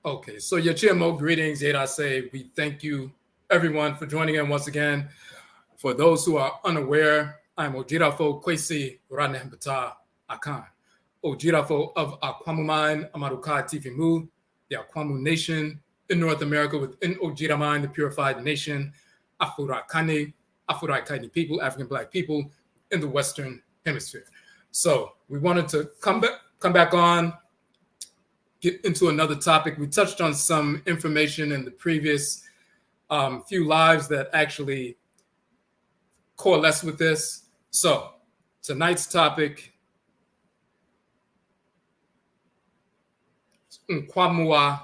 Okay, so your GMO greetings, yet I say we thank you everyone for joining in once again. For those who are unaware, I'm Odwirafo Kwesi Ranembata Akan. Odwirafo of AKONGUASUA Amaruka Tifimu, the Akwamu Nation in North America within Ojiraman, the purified nation, Afurakani, Afurakaini people, African Black people in the Western Hemisphere. So we wanted to come back on, get into another topic. We touched on some information in the previous few lives that actually coalesce with this. So tonight's topic, NKWAMUA,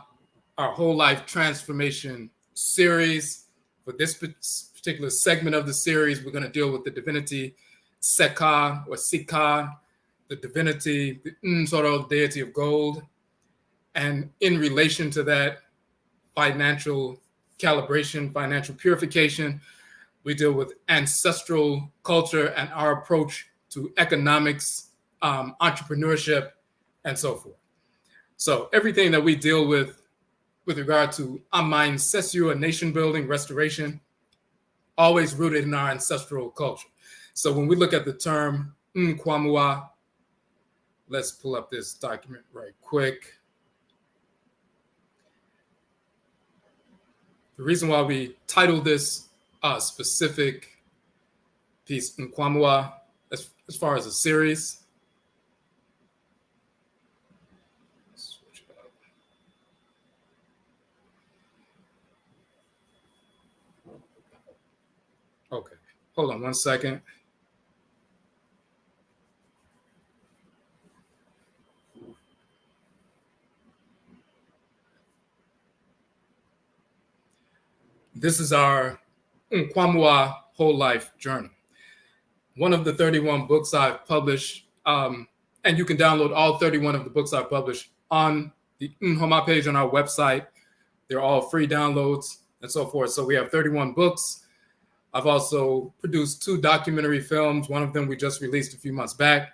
our whole life transformation series. For this particular segment of the series, we're going to deal with the divinity Seker or Sika, the divinity, the Ntoro, deity of gold. And in relation to that, financial calibration, financial purification, we deal with ancestral culture and our approach to economics, entrepreneurship, and so forth. So everything that we deal with regard to Akan Ancestral nation building, restoration, always rooted in our ancestral culture. So when we look at the term NKWAMUA, let's pull up this document right quick. The reason why we titled this specific piece NKWAMUA as far as a series. Switch it up. Okay, hold on one second. This is our NKWAMUA whole life journal. One of the 31 books I've published, and you can download all 31 of the books I've published on the Nhoma page on our website. They're all free downloads and so forth. So we have 31 books. I've also produced 2 documentary films. One of them we just released a few months back.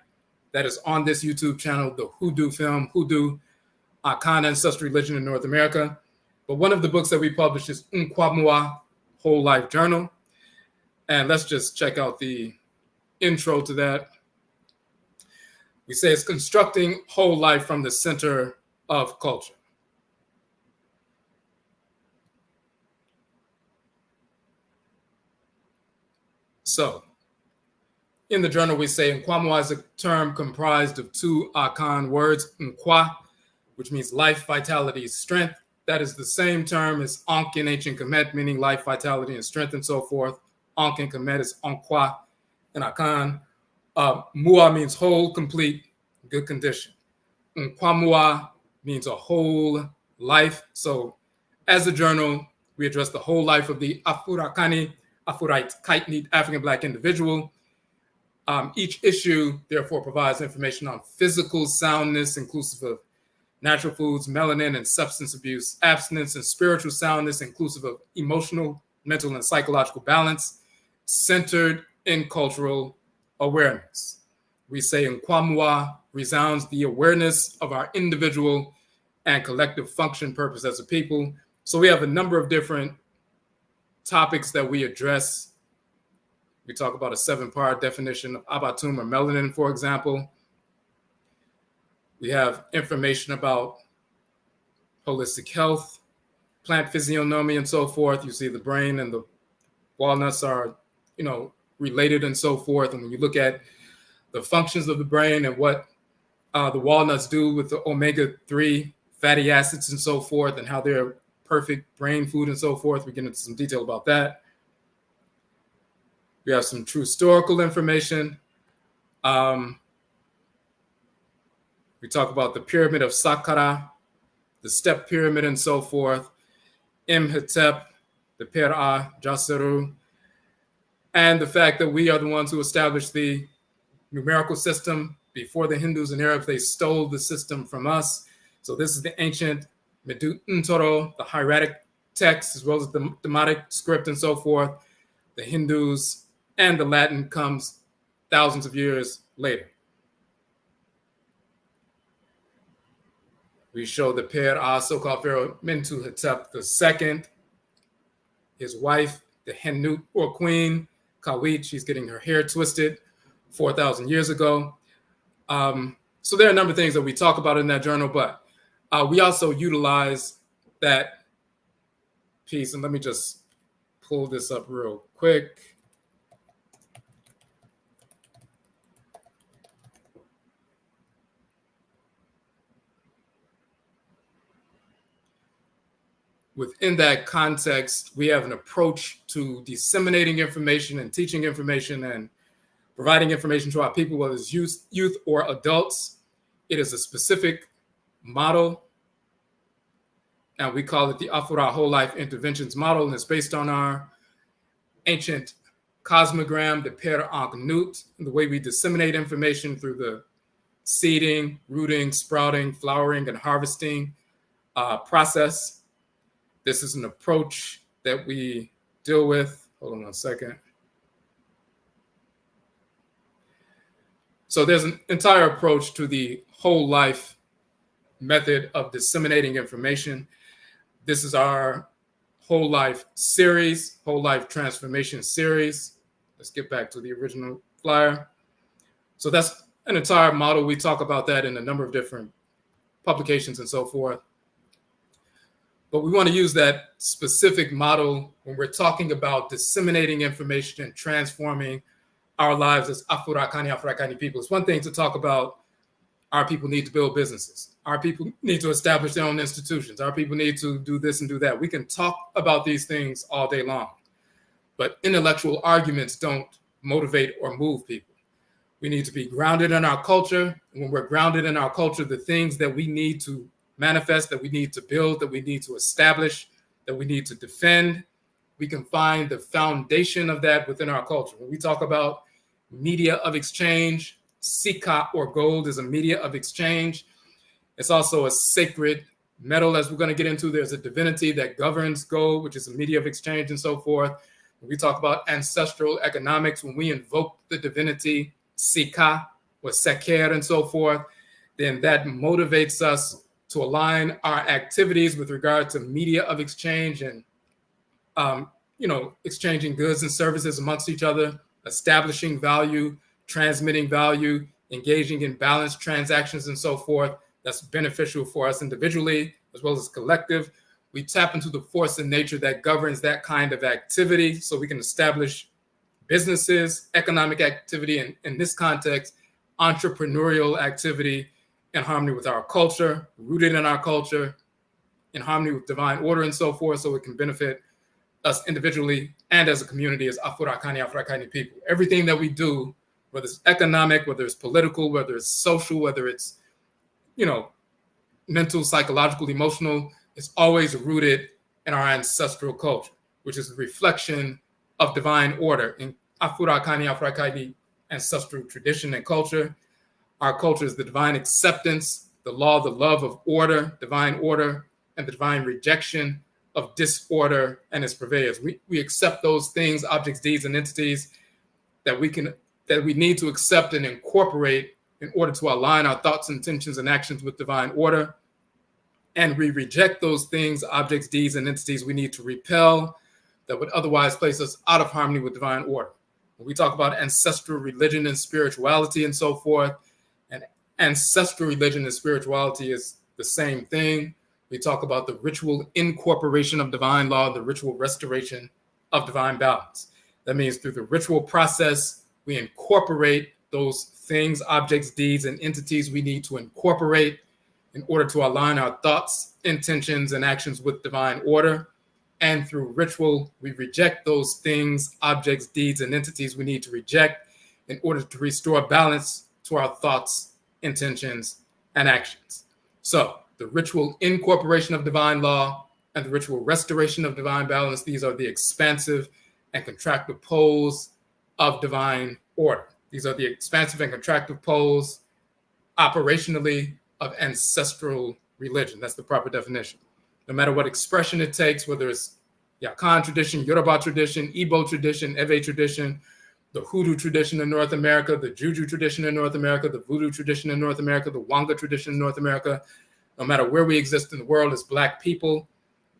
That is on this YouTube channel, the Hoodoo film, Hoodoo, Akan Ancestral Religion in North America. But one of the books that we published is NKWAMUA Whole Life Journal. And let's just check out the intro to that. We say it's constructing whole life from the center of culture. So in the journal, we say NKWAMUA is a term comprised of 2 Akan words, Nkwa, which means life, vitality, strength. That is the same term as Ankh in ancient Kemet, meaning life, vitality, and strength, and so forth. Ankh in Kemet is Ankwa and Akan. Mua means whole, complete, good condition. NKWAMUA means a whole life. So as a journal, we address the whole life of the Afurakani, Afurite, African Black individual. Each issue, therefore, provides information on physical soundness, inclusive of natural foods, melanin, and substance abuse, abstinence, and spiritual soundness, inclusive of emotional, mental, and psychological balance, centered in cultural awareness. We say NKWAMUA resounds the awareness of our individual and collective function purpose as a people. So we have a number of different topics that we address. We talk about a 7-part definition of abatum or melanin, for example. We have information about holistic health, plant physiognomy, and so forth. You see the brain and the walnuts are, related and so forth. And when you look at the functions of the brain and what the walnuts do with the omega-3 fatty acids and so forth, and how they're perfect brain food and so forth, we get into some detail about that. We have some true historical information. We talk about the pyramid of Saqqara, the step pyramid, and so forth, Imhotep, the Pera, Jaseru, and the fact that we are the ones who established the numerical system. Before the Hindus and Arabs, they stole the system from us. So this is the ancient Ntoro, the hieratic text, as well as the Demotic script and so forth. The Hindus and the Latin comes thousands of years later. We show the Pera, so-called Pharaoh Mentuhotep II, his wife, the Henut or queen, Kawit. She's getting her hair twisted 4,000 years ago. So there are a number of things that we talk about in that journal, but we also utilize that piece. And let me just pull this up real quick. Within that context, we have an approach to disseminating information and teaching information and providing information to our people, whether it's youth or adults. It is a specific model, and we call it the Afura Whole Life Interventions Model, and it's based on our ancient cosmogram, the Per Ankh-Nut, and the way we disseminate information through the seeding, rooting, sprouting, flowering, and harvesting process. This is an approach that we deal with. Hold on one second. So there's an entire approach to the whole life method of disseminating information. This is our whole life series, whole life transformation series. Let's get back to the original flyer. So that's an entire model. We talk about that in a number of different publications and so forth. But we want to use that specific model when we're talking about disseminating information and transforming our lives as Afurakani people. It's one thing to talk about our people need to build businesses. Our people need to establish their own institutions. Our people need to do this and do that. We can talk about these things all day long, but intellectual arguments don't motivate or move people. We need to be grounded in our culture. When we're grounded in our culture, the things that we need to manifest, that we need to build, that we need to establish, that we need to defend, we can find the foundation of that within our culture. When we talk about media of exchange, Sika or gold is a media of exchange. It's also a sacred metal, as we're going to get into. There's a divinity that governs gold, which is a media of exchange and so forth. When we talk about ancestral economics, when we invoke the divinity, Sika or Seker and so forth, then that motivates us to align our activities with regard to media of exchange and, exchanging goods and services amongst each other, establishing value, transmitting value, engaging in balanced transactions and so forth. That's beneficial for us individually as well as collective. We tap into the force in nature that governs that kind of activity so we can establish businesses, economic activity, and in this context, entrepreneurial activity in harmony with our culture, rooted in our culture, in harmony with divine order and so forth, so it can benefit us individually and as a community as Afurakani people. Everything that we do, whether it's economic, whether it's political, whether it's social, whether it's, mental, psychological, emotional, it's always rooted in our ancestral culture, which is a reflection of divine order in Afurakani ancestral tradition and culture. Our culture is the divine acceptance, the law, the love of order, divine order, and the divine rejection of disorder and its purveyors. We accept those things, objects, deeds, and entities that we need to accept and incorporate in order to align our thoughts, intentions, and actions with divine order. And we reject those things, objects, deeds, and entities we need to repel that would otherwise place us out of harmony with divine order. When we talk about ancestral religion and spirituality and so forth, and ancestral religion and spirituality is the same thing. We talk about the ritual incorporation of divine law, the ritual restoration of divine balance. That means through the ritual process, we incorporate those things, objects, deeds, and entities we need to incorporate in order to align our thoughts, intentions, and actions with divine order. And through ritual, we reject those things, objects, deeds, and entities we need to reject in order to restore balance to our thoughts, intentions, and actions. So the ritual incorporation of divine law and the ritual restoration of divine balance, these are the expansive and contractive poles of divine order. These are the expansive and contractive poles operationally of ancestral religion. That's the proper definition. No matter what expression it takes, whether it's the Akan tradition, Yoruba tradition, Igbo tradition, Ewe tradition, the Hoodoo tradition in North America, the Juju tradition in North America, the Voodoo tradition in North America, the Wanga tradition in North America, no matter where we exist in the world as Black people,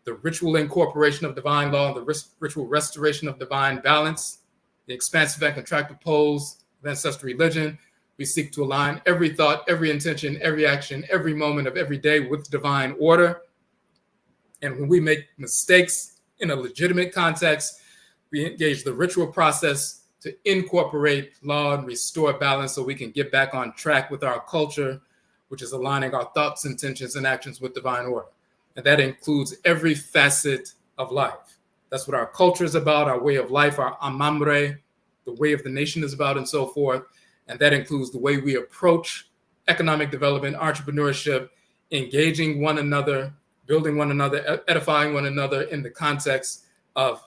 the ritual incorporation of divine law, the ritual restoration of divine balance, the expansive and contractive poles of ancestral religion. We seek to align every thought, every intention, every action, every moment of every day with divine order. And when we make mistakes in a legitimate context, we engage the ritual process to incorporate law and restore balance so we can get back on track with our culture, which is aligning our thoughts, intentions, and actions with divine order. And that includes every facet of life. That's what our culture is about, our way of life, our amamre, the way of the nation is about, and so forth. And that includes the way we approach economic development, entrepreneurship, engaging one another, building one another, edifying one another in the context of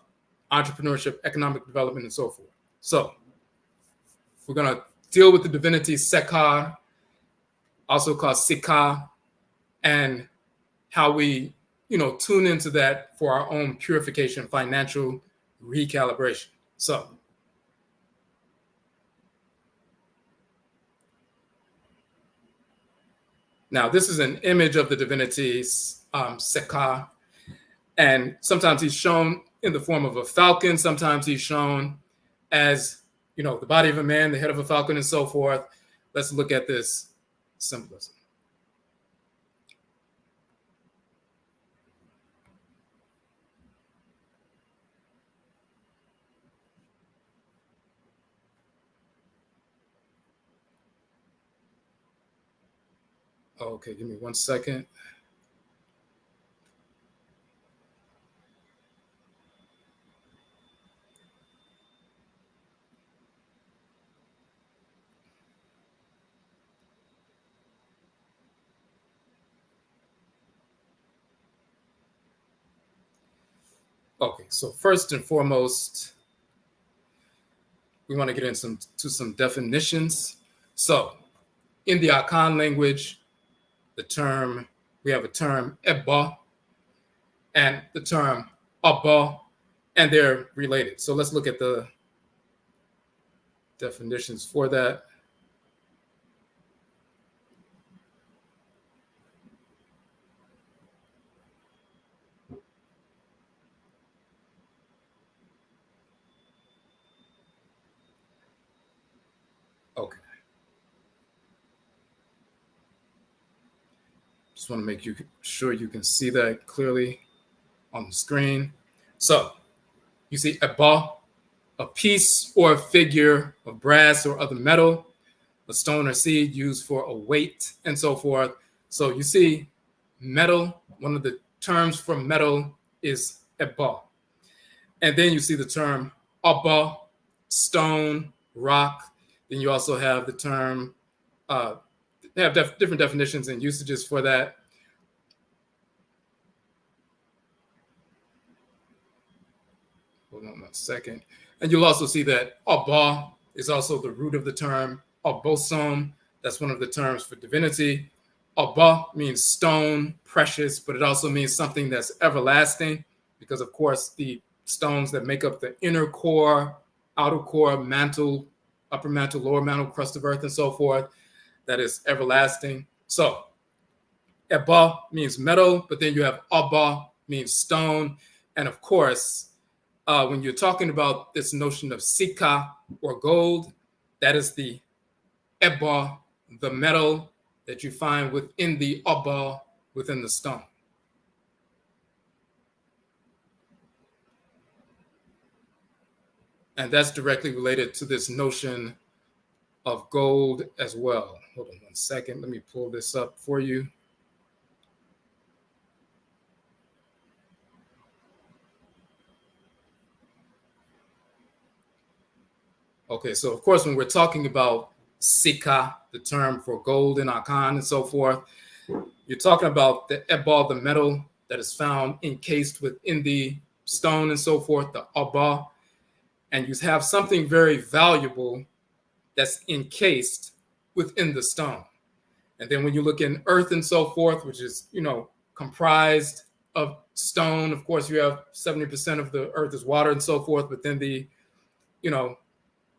entrepreneurship, economic development, and so forth. So we're going to deal with the divinity Seker, also called Sika, and how we, tune into that for our own purification, financial recalibration. So now this is an image of the divinity Seker, and sometimes he's shown in the form of a falcon, sometimes he's shown as, the body of a man, the head of a falcon, and so forth. Let's look at this symbolism. Okay, give me 1 second. Okay, so first and foremost, we want to get into some definitions. So in the Akan language, we have a term Ebba and the term Abba, and they're related. So let's look at the definitions for that. Okay. Just want to make sure you can see that clearly on the screen. So you see Ebba, a piece or a figure of brass or other metal, a stone or seed used for a weight, and so forth. So you see metal, one of the terms for metal is Ebba. And then you see the term Abba, stone, rock. Then you also have the term, they have different definitions and usages for that. Hold on 1 second. And you'll also see that Abba is also the root of the term Abosom. That's one of the terms for divinity. Abba means stone, precious, but it also means something that's everlasting, because of course the stones that make up the inner core, outer core, mantle, upper mantle, lower mantle, crust of earth, and so forth, that is everlasting. So Abba means metal, but then you have Abba means stone. And of course, when you're talking about this notion of Sika or gold, that is the Abba, the metal that you find within the Abba, within the stone. And that's directly related to this notion of gold as well. Hold on 1 second. Let me pull this up for you. Okay, so of course, when we're talking about Sika, the term for gold in Akan and so forth, you're talking about the Ebal, the metal that is found encased within the stone and so forth, the Abba, and you have something very valuable that's encased within the stone. And then when you look in earth and so forth, which is, comprised of stone, of course, you have 70% of the earth is water and so forth, but then the,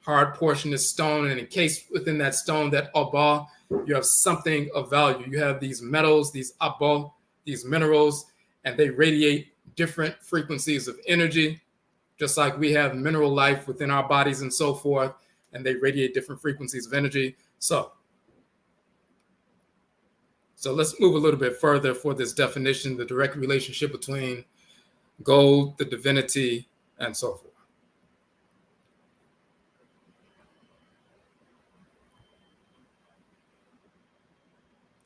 hard portion is stone, and encased within that stone, that abo, you have something of value. You have these metals, these abo, these minerals, and they radiate different frequencies of energy, just like we have mineral life within our bodies and so forth, and they radiate different frequencies of energy. So let's move a little bit further for this definition, the direct relationship between gold, the divinity, and so forth.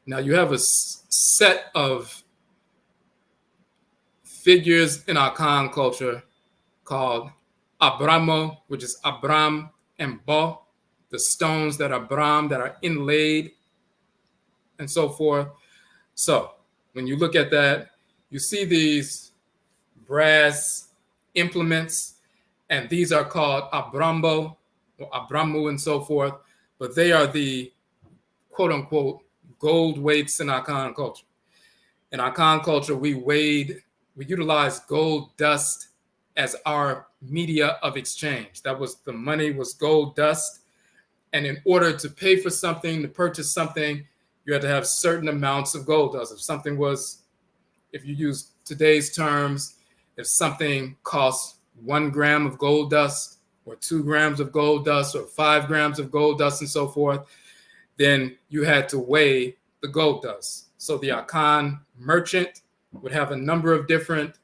Now you have a set of figures in Akan culture called Abramo, which is Abram and Bo, the stones that are Bram, that are inlaid, and so forth. So when you look at that, you see these brass implements, and these are called Abrambo or Abramu and so forth, but they are the quote unquote gold weights in Akan culture. In Akan culture, we utilize gold dust as our media of exchange. That was the money, was gold dust. And in order to pay for something, to purchase something, you had to have certain amounts of gold dust. If you use today's terms, if something costs 1 gram of gold dust or 2 grams of gold dust or 5 grams of gold dust and so forth, then you had to weigh the gold dust. So the Akan merchant would have a number of different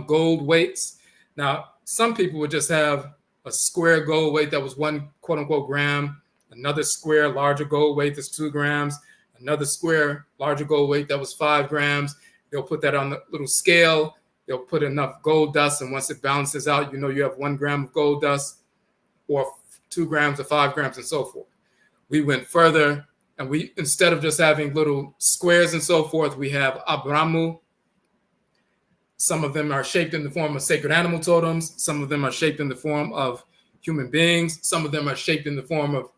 gold weights. Now, some people would just have a square gold weight that was 1 quote unquote gram, another square larger gold weight that's 2 grams, another square larger gold weight that was 5 grams. They'll put that on the little scale. They'll put enough gold dust, and once it balances out, you know you have 1 gram of gold dust or 2 grams or 5 grams and so forth. We went further, and we, instead of just having little squares and so forth, we have Abramu. Some of them are shaped in the form of sacred animal totems. Some of them are shaped in the form of human beings. Some of them are shaped in the form of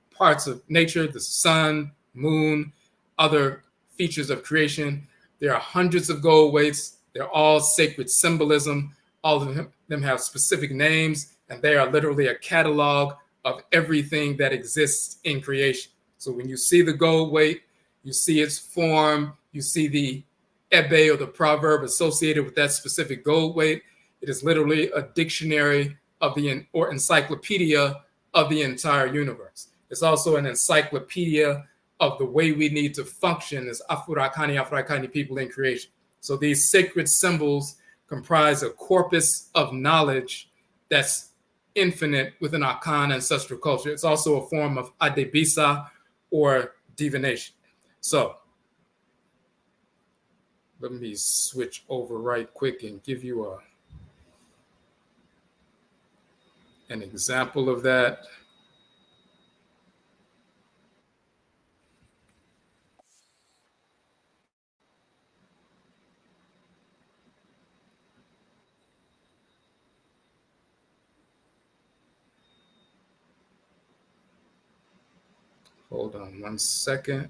parts of nature, the sun, moon, other features of creation. There are hundreds of gold weights. They're all sacred symbolism. All of them have specific names, and they are literally a catalog of everything that exists in creation. So when you see the gold weight, you see its form, you see the ebe or the proverb associated with that specific gold weight. It is literally a dictionary of or encyclopedia of the entire universe. It's also an encyclopedia of the way we need to function as Afro-Akani people in creation. So these sacred symbols comprise a corpus of knowledge that's infinite within Akan ancestral culture. It's also a form of adebisa or divination. So let me switch over right quick and give you an example of that. Hold on 1 second.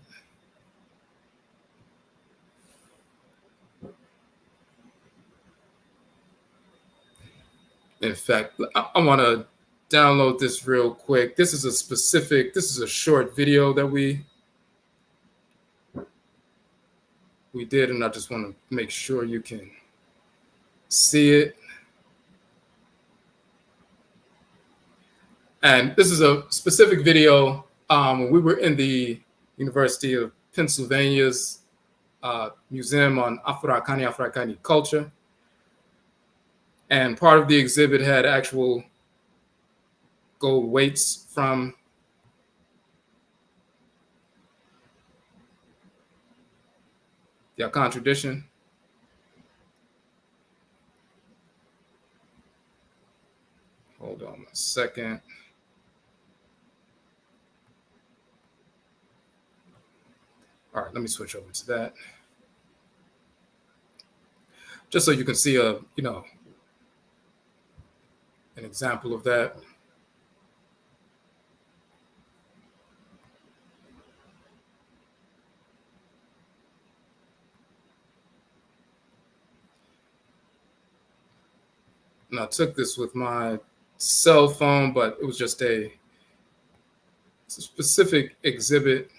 In fact, I want to download this real quick. This is a short video that we did, and I just want to make sure you can see it. And this is a specific video when we were in the University of Pennsylvania's Museum on Afro-Akani culture. And part of the exhibit had actual gold weights from the Akan tradition. Hold on a second. All right, let me switch over to that. Just so you can see an example of that. And I took this with my cell phone, but it was just a specific exhibit.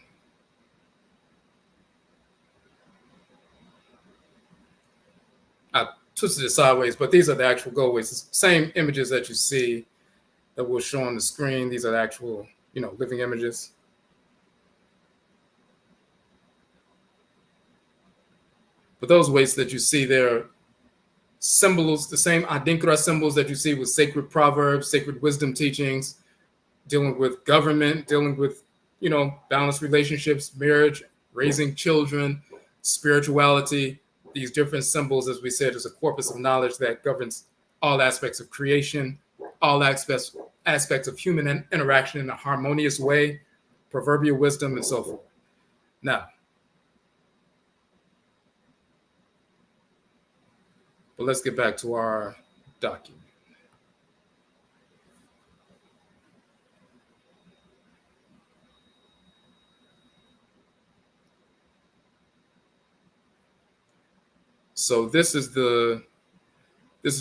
I twisted it sideways, but these are the actual gold weights. It's the same images that you see that we'll show on the screen. These are the actual, living images. But those weights that you see there, symbols, the same Adinkra symbols that you see with sacred proverbs, sacred wisdom teachings, dealing with government, dealing with, balanced relationships, marriage, raising children, spirituality. These different symbols, as we said, is a corpus of knowledge that governs all aspects of creation, all aspects of human interaction in a harmonious way, proverbial wisdom, and so forth. Now, but let's get back to our document. So this is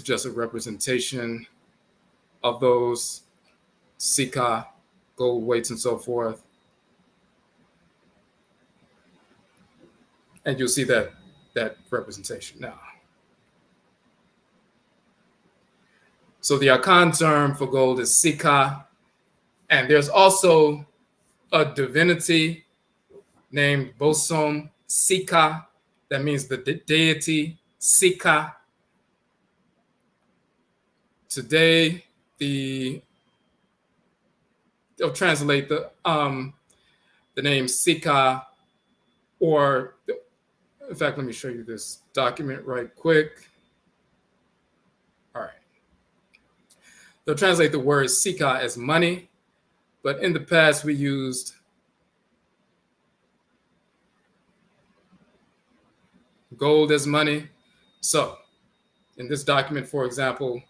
just a representation of those Sika gold weights and so forth. And you'll see that representation now. So the Akan term for gold is Sika. And there's also a divinity named Bosom Sika. That means the deity Sika. Today, they'll translate the name Sika, or in fact, let me show you this document right quick. All right. They'll translate the word Sika as money, but in the past we used gold as money. So in this document, for example,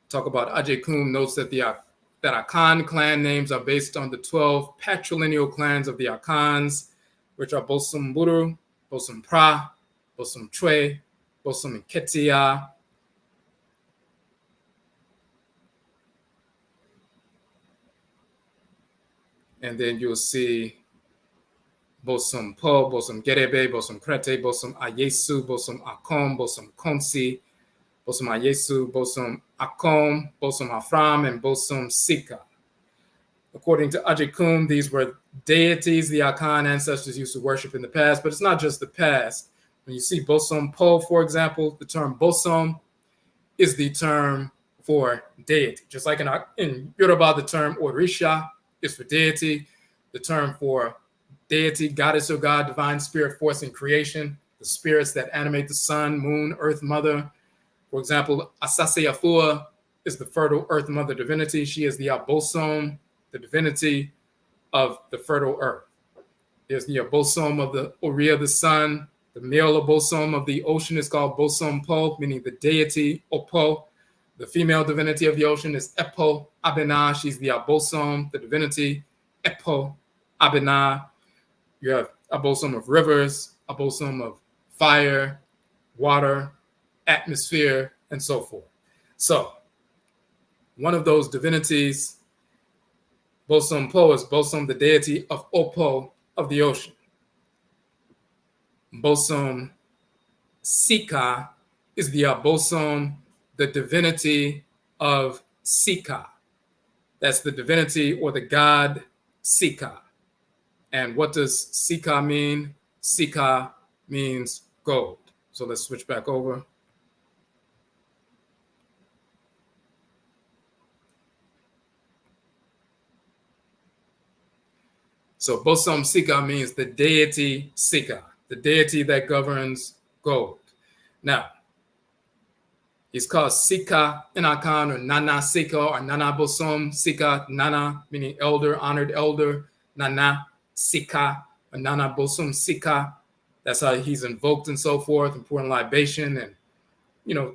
talk about Ajekum notes that that Akan clan names are based on the 12 patrilineal clans of the Akans, which are Bosom Buru, Bosom Pra, Bosom Chwe, Bosom Nketia, and then you'll see Bosom Po, Bosom Gerebe, Bosom Krete, Bosom Ayesu, Bosom Akom, Bosom Konsi, Bosom Ayesu, Bosom Akom, Bosom Afram, and Bosom Sika. According to Ajekum, these were deities the Akan ancestors used to worship in the past, but it's not just the past. When you see Bosom Po, for example, the term Bosom is the term for deity. Just like in Yoruba, the term Orisha is for deity, the term for deity, goddess or god, divine spirit, force in creation, the spirits that animate the sun, moon, earth mother. For example, Asase Afua is the fertile earth mother divinity. She is the Abosom, the divinity of the fertile earth. There's the Abosom of the Ori of the sun. The male Abosom of the ocean is called Bosom Po, meaning the deity Opo. The female divinity of the ocean is Epo Abena. She's the Abosom, the divinity Epo Abena. You have Abosom of rivers, Abosom of fire, water, atmosphere, and so forth. So one of those divinities, Bosom Po, is Bosom, the deity of Opo of the ocean. Bosom Sika is the Abosom, the divinity of Sika. That's the divinity or the god Sika. And what does Sika mean? Sika means gold. So let's switch back over. So Bosom Sika means the deity Sika, the deity that governs gold. Now, he's called Sika in Akan, or Nana Sika, or Nana Bosom Sika. Nana meaning elder, honored elder. Nana Sika, or Nana Bosom Sika. That's how he's invoked and so forth, and pouring libation and,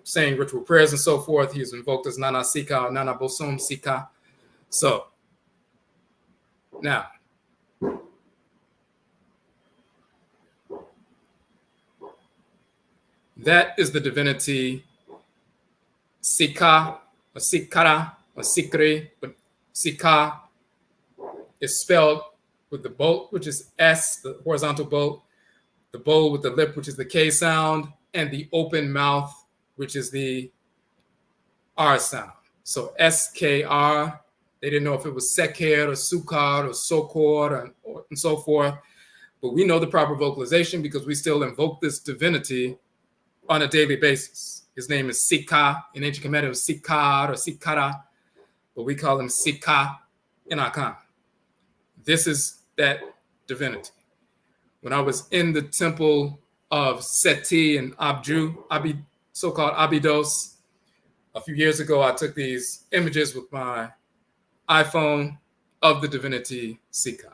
saying ritual prayers and so forth. He's invoked as Nana Sika or Nana Bosom Sika. So now, that is the divinity Sika, or Sikara, or Sikri, but Sika is spelled with the bolt, which is S, the horizontal bolt, the bowl with the lip, which is the K sound, and the open mouth, which is the R sound. So SKR, they didn't know if it was Seker or Sukar or Sokor and so forth. But we know the proper vocalization because we still invoke this divinity on a daily basis. His name is Sika. In ancient Kemet, it was Sikar or Sikara, but we call him Sika in Akan. This is that divinity. When I was in the temple of Seti and Abju, so-called Abydos, a few years ago, I took these images with my iPhone of the divinity Sika.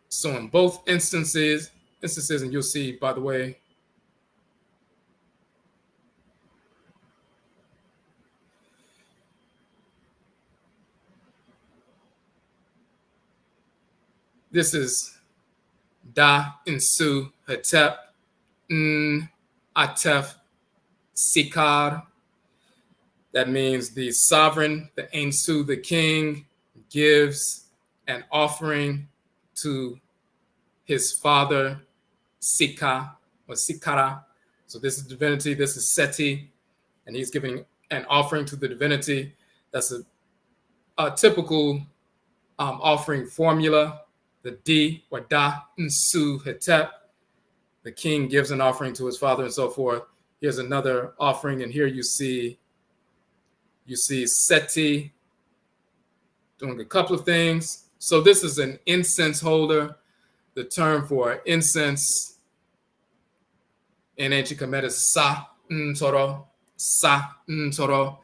So in both instances, and you'll see, by the way, this is Da Insu Hetep N Atef Sikar. That means the sovereign, the Ainsu, the king, gives an offering to his father, Sika or Sikara. So this is divinity, this is Seti, and he's giving an offering to the divinity. That's a typical offering formula. The D or Da Nsu Hetep. The king gives an offering to his father and so forth. Here's another offering, and here you see Seti doing a couple of things. So this is an incense holder. The term for incense in ancient Kemet is Sa Ntoro. Sa Ntoro.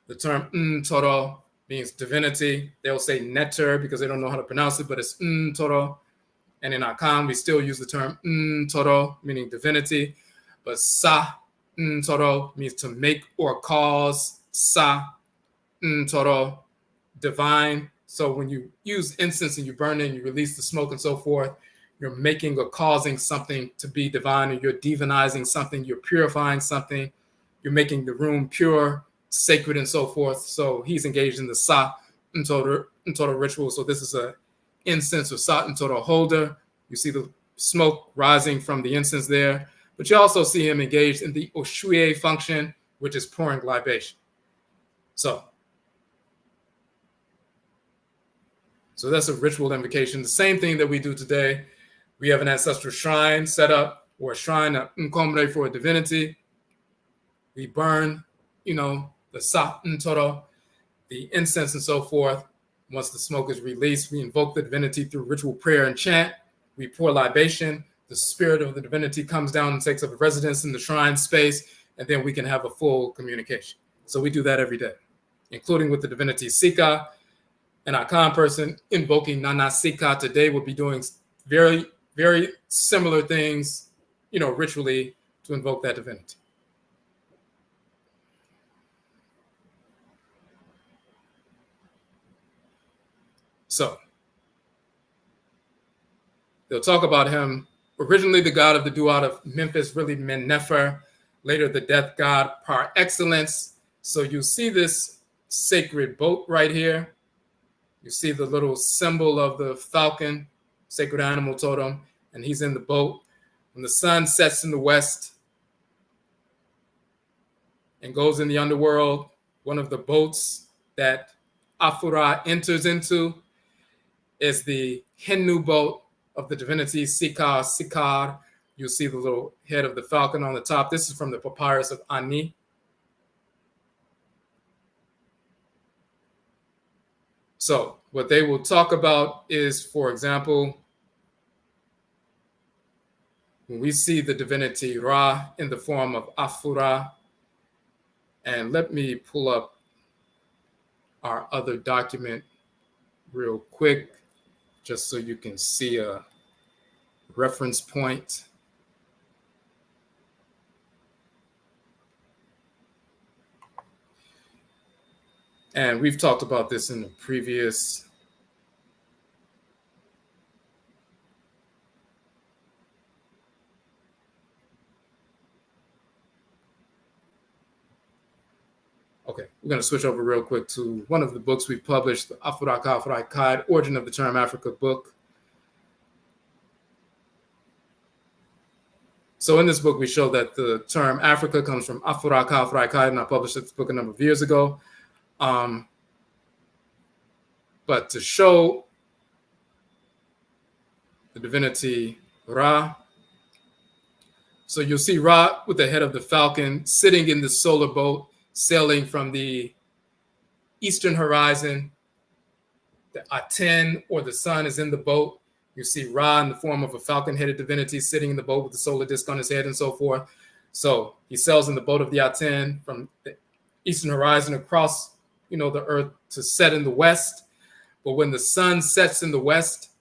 The term Ntoro means divinity. They'll say netter because they don't know how to pronounce it, but it's Ntoro. And in Akan, we still use the term Ntoro, meaning divinity. But Sa Ntoro means to make or cause. Sa Ntoro, divine. So when you use incense and you burn it and you release the smoke and so forth, you're making or causing something to be divine, or you're divinizing something, you're purifying something, you're making the room pure, sacred, and so forth. So he's engaged in the Sa Ntoro ritual. So this is a incense or Sa Ntoro holder. You see the smoke rising from the incense there, but you also see him engaged in the Oshuye function, which is pouring libation. So that's a ritual invocation. The same thing that we do today. We have an ancestral shrine set up, or a shrine for a divinity. We burn, the Sa Ntoro, the incense and so forth. Once the smoke is released, we invoke the divinity through ritual prayer and chant. We pour libation. The spirit of the divinity comes down and takes up a residence in the shrine space, and then we can have a full communication. So we do that every day, including with the divinity Sika. An Akan person invoking Nana Sika today will be doing very, very similar things, ritually to invoke that divinity. So they'll talk about him, originally the god of the duat of Memphis, really Mennefer, later the death god par excellence. So you see this sacred boat right here. You see the little symbol of the falcon, sacred animal totem, and he's in the boat. When the sun sets in the west and goes in the underworld, one of the boats that Afura enters into is the Hindu boat of the divinity Sika, Sikar. You'll see the little head of the falcon on the top. This is from the papyrus of Ani. So what they will talk about is, for example, when we see the divinity Ra in the form of Afura, and let me pull up our other document real quick, just so you can see a reference point. And we've talked about this in the previous Okay, we're going to switch over real quick to one of the books we published, the Afuraka Afuraikai, Origin of the Term Africa book. So in this book, we show that the term Africa comes from Afuraka Afuraikai, and I published this book a number of years ago. But to show the divinity Ra, so you'll see Ra with the head of the falcon sitting in the solar boat, sailing from the eastern horizon. The Aten, or the sun, is in the boat. You see Ra in the form of a falcon-headed divinity sitting in the boat with the solar disk on his head and so forth. So he sails in the boat of the Aten from the eastern horizon across, the earth to set in the west. But when the sun sets in the west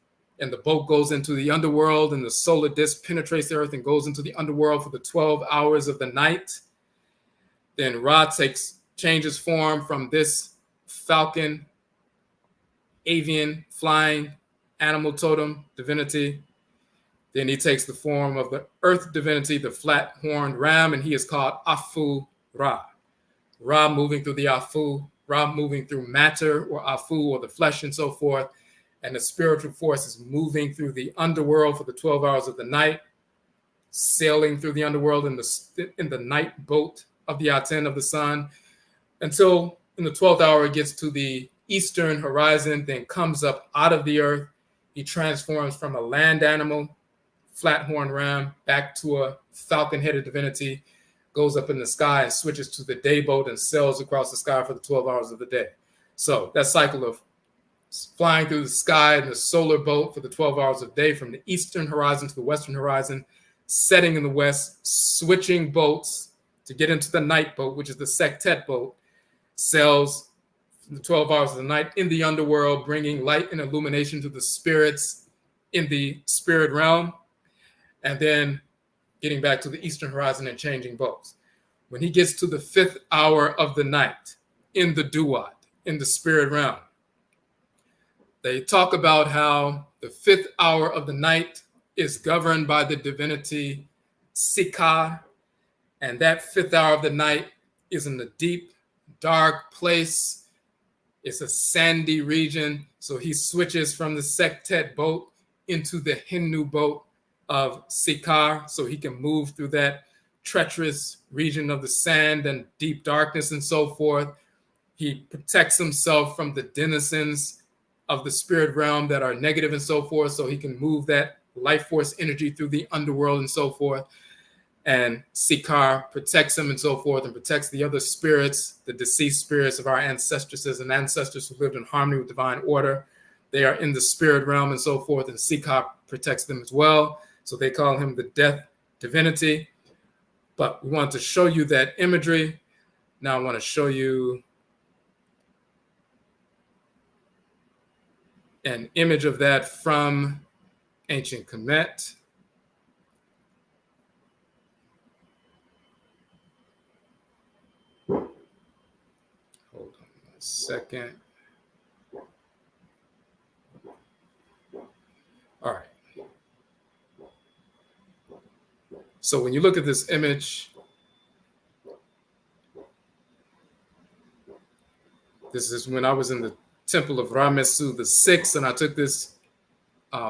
and the boat goes into the underworld and the solar disk penetrates the earth and goes into the underworld for the 12 hours of the night, then Ra changes form from this falcon, avian, flying, animal totem divinity. Then he takes the form of the earth divinity, the flat-horned ram, and he is called Afu Ra. Ra moving through the Afu, Ra moving through matter or Afu or the flesh and so forth. And the spiritual force is moving through the underworld for the 12 hours of the night, sailing through the underworld in the night boat of the Aten of the sun, until in the 12th hour it gets to the eastern horizon, then comes up out of the earth. He transforms from a land animal, flat-horned ram, back to a falcon-headed divinity, goes up in the sky and switches to the day boat and sails across the sky for the 12 hours of the day. So that cycle of flying through the sky in the solar boat for the 12 hours of day from the eastern horizon to the western horizon, setting in the west, switching boats to get into the night boat, which is the Sektet boat, sails the 12 hours of the night in the underworld, bringing light and illumination to the spirits in the spirit realm, and then getting back to the eastern horizon and changing boats. When he gets to the 5th hour of the night in the Duat, in the spirit realm, they talk about how the 5th hour of the night is governed by the divinity Sika, and that 5th hour of the night is in the deep, dark place. It's a sandy region. So he switches from the Sektet boat into the Hindu boat of Seker, so he can move through that treacherous region of the sand and deep darkness and so forth. He protects himself from the denizens of the spirit realm that are negative and so forth, so he can move that life force energy through the underworld and so forth. And Seker protects him and so forth, and protects the other spirits, the deceased spirits of our ancestresses and ancestors who lived in harmony with divine order. They are in the spirit realm and so forth, and Seker protects them as well. So they call him the death divinity. But we want to show you that imagery. Now I want to show you an image of that from ancient Kemet. Hold on a second. All right. So when you look at this image, this is when I was in the temple of Ramesu VI, and I took this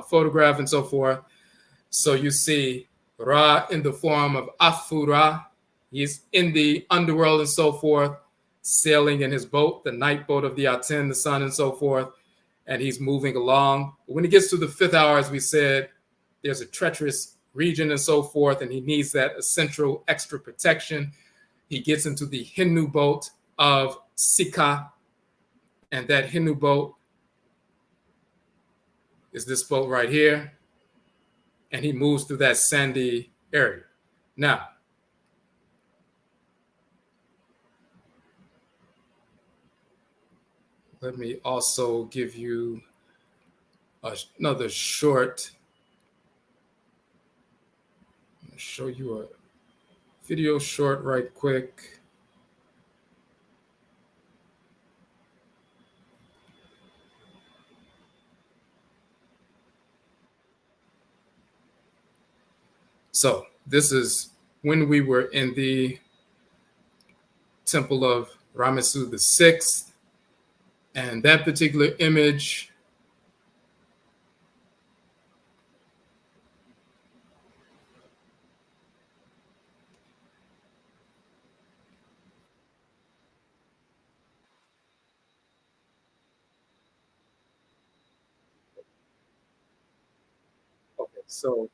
photograph and so forth. So you see Ra in the form of Afura. He's in the underworld and so forth, sailing in his boat, the night boat of the Aten, the sun and so forth, and he's moving along. When he gets to the 5th hour, as we said, there's a treacherous region and so forth, and he needs that essential extra protection. He gets into the Hindu boat of Sika, and that Hindu boat is this boat right here, and he moves through that sandy area. Now, let me also give you another short. I'm going to show you a video short right quick. So this is when we were in the temple of Ramesu the Sixth, and that particular image so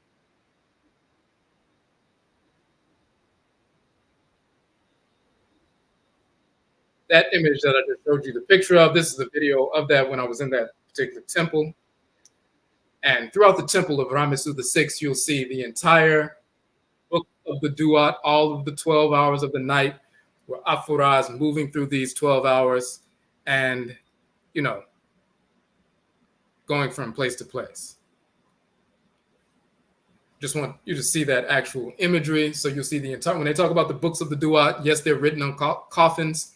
that image that I just showed you the picture of, this is a video of that when I was in that particular temple. And throughout the temple of Ramesu the Sixth, you'll see the entire book of the Duat, all of the 12 hours of the night, where Afura is moving through these 12 hours and, you know, going from place to place. Just want you to see that actual imagery. So you'll see the entire, when they talk about the books of the Duat, yes, they're written on coffins,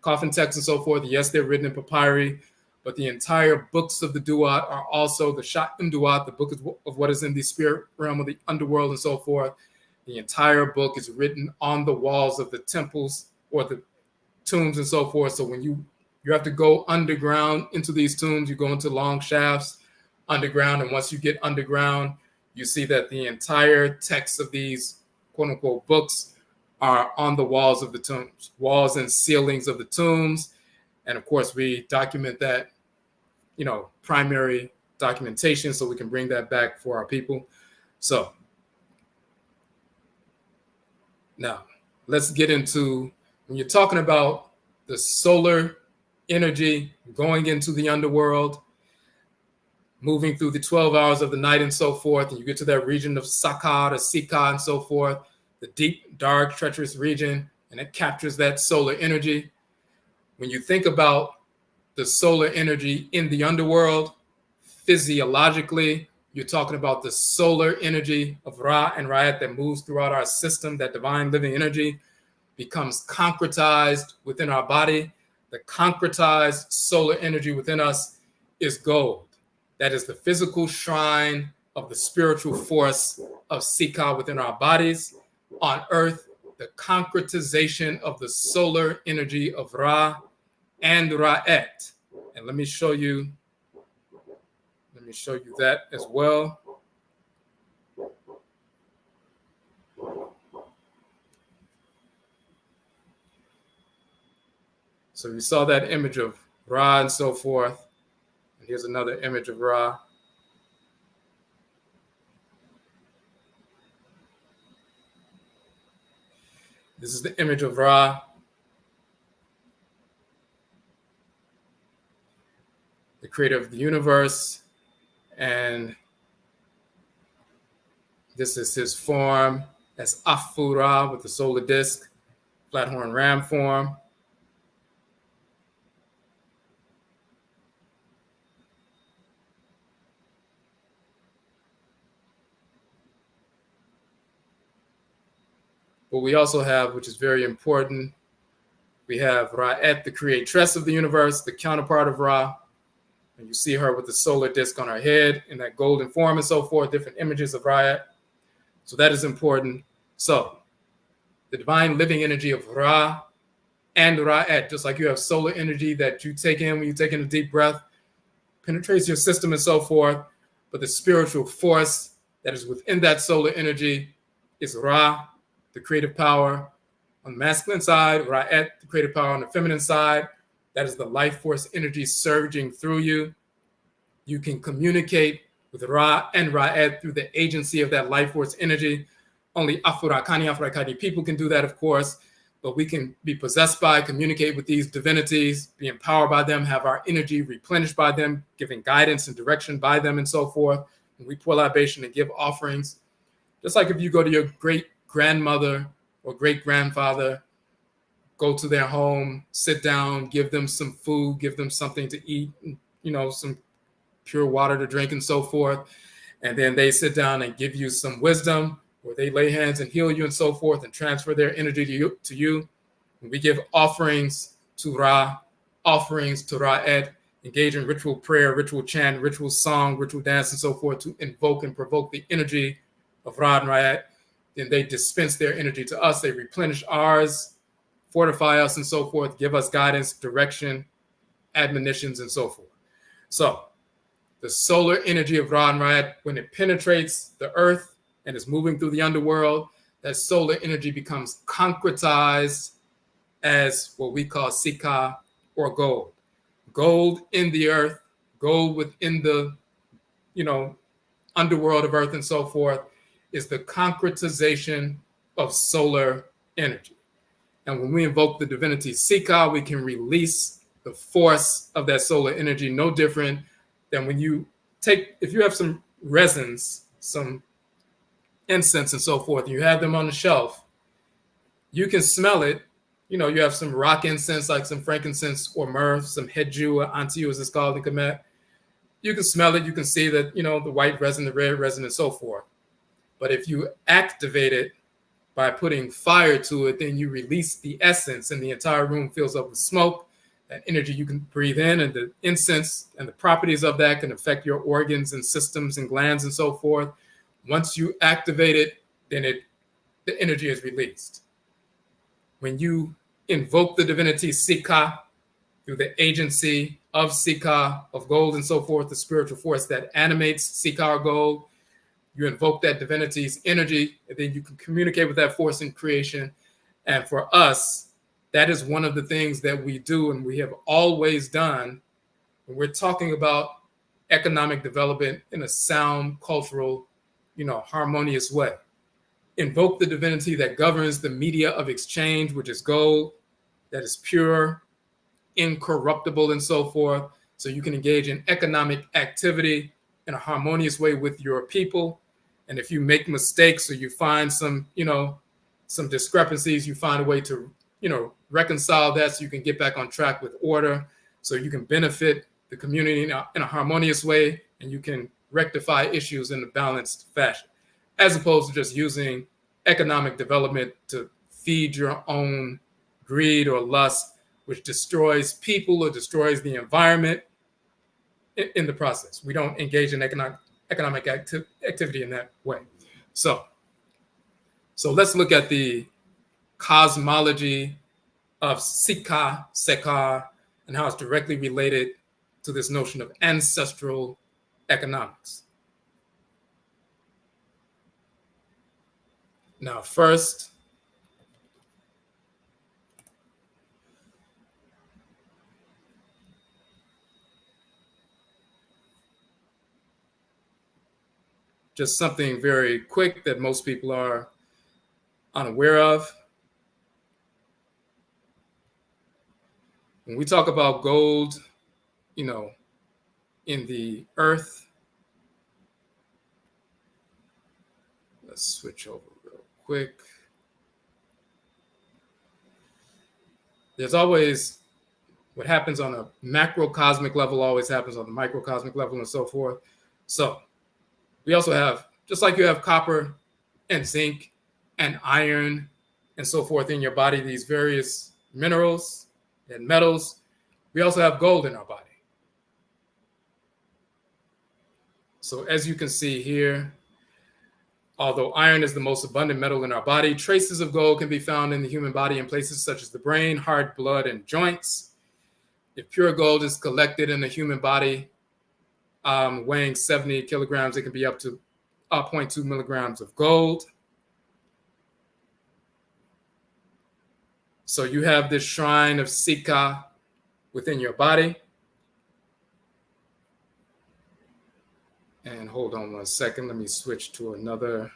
coffin texts and so forth. Yes, they're written in papyri, but the entire books of the Duat are also the Shat Duat, the book of what is in the spirit realm of the underworld and so forth. The entire book is written on the walls of the temples or the tombs and so forth. So when you have to go underground into these tombs, you go into long shafts underground. And once you get underground, you see that the entire text of these quote unquote books are on the walls of the tombs, walls and ceilings of the tombs. And of course, we document that, you know, primary documentation so we can bring that back for our people. So now let's get into, when you're talking about the solar energy going into the underworld, moving through the 12 hours of the night and so forth, and you get to that region of Saka or Sika and so forth, the deep, dark, treacherous region, and it captures that solar energy. When you think about the solar energy in the underworld, physiologically, you're talking about the solar energy of Ra and Ra'et that moves throughout our system, that divine living energy becomes concretized within our body. The concretized solar energy within us is gold. That is the physical shrine of the spiritual force of Sika within our bodies. On earth, the concretization of the solar energy of Ra and Ra'et. And let me show you that as well. So you saw that image of Ra and so forth. And here's another image of Ra. This is the image of Ra. The creator of the universe. And this is his form as Afura with the solar disk, flathorn ram form. But we also have, which is very important, we have Ra'et, the creatress of the universe, the counterpart of Ra. And you see her with the solar disk on her head in that golden form and so forth, different images of Ra'et. So that is important. So the divine living energy of Ra and Ra'et, just like you have solar energy that you take in when you take in a deep breath, penetrates your system and so forth. But the spiritual force that is within that solar energy is Ra, the creative power on the masculine side, Ra'et, the creative power on the feminine side. That is the life force energy surging through you. You can communicate with Ra and Ra'et through the agency of that life force energy. Only Afurakani people can do that, of course, but we can be possessed by, communicate with these divinities, be empowered by them, have our energy replenished by them, giving guidance and direction by them and so forth. And we pour libation and give offerings. Just like if you go to your great-grandmother or great-grandfather, go to their home, sit down, give them some food, give them something to eat, you know, some pure water to drink and so forth. And then they sit down and give you some wisdom, or they lay hands and heal you and so forth and transfer their energy to you. And we give offerings to Ra, offerings to Ra'et, engage in ritual prayer, ritual chant, ritual song, ritual dance and so forth to invoke and provoke the energy of Ra and Ra'et. Then they dispense their energy to us. They replenish ours fortify us and so forth, give us guidance, direction, admonitions, and so forth. So the solar energy of Ra and Ra'ed, when it penetrates the earth and is moving through the underworld, that solar energy becomes concretized as what we call Sika, or gold. Gold in the earth, gold within the, underworld of earth and so forth, is the concretization of solar energy. And when we invoke the divinity Sika, we can release the force of that solar energy, no different than when if you have some resins, some incense and so forth, and you have them on the shelf, you can smell it. You have some rock incense, like some frankincense or myrrh, some hedju or antiu, as it's called in Kemet. You can smell it. You can see that, the white resin, the red resin, and so forth. But if you activate it by putting fire to it, then you release the essence, and the entire room fills up with smoke. That energy you can breathe in, and the incense and the properties of that can affect your organs and systems and glands and so forth. Once you activate it, then the energy is released. When you invoke the divinity Sika through the agency of Sika, of gold and so forth, the spiritual force that animates Sika or gold, you invoke that divinity's energy, and then you can communicate with that force in creation. And for us, that is one of the things that we do and we have always done when we're talking about economic development in a sound, cultural, harmonious way. Invoke the divinity that governs the media of exchange, which is gold, that is pure, incorruptible, and so forth, so you can engage in economic activity in a harmonious way with your people. And if you make mistakes or you find some discrepancies, you find a way to, reconcile that so you can get back on track with order, so you can benefit the community in a harmonious way, and you can rectify issues in a balanced fashion, as opposed to just using economic development to feed your own greed or lust, which destroys people or destroys the environment in the process. We don't engage in economic activity in that way. So let's look at the cosmology of Sika, Seker, and how it's directly related to this notion of ancestral economics. Now, first, just something very quick that most people are unaware of. When we talk about gold, in the earth, let's switch over real quick. There's always what happens on a macrocosmic level always happens on the microcosmic level and so forth. So we also have, just like you have copper and zinc and iron and so forth in your body, these various minerals and metals, we also have gold in our body. So as you can see here, although iron is the most abundant metal in our body, traces of gold can be found in the human body in places such as the brain, heart, blood, and joints. If pure gold is collected in the human body, weighing 70 kilograms, it can be up to 0.2 milligrams of gold. So you have this shrine of Sika within your body. And hold on one second. Let me switch to another.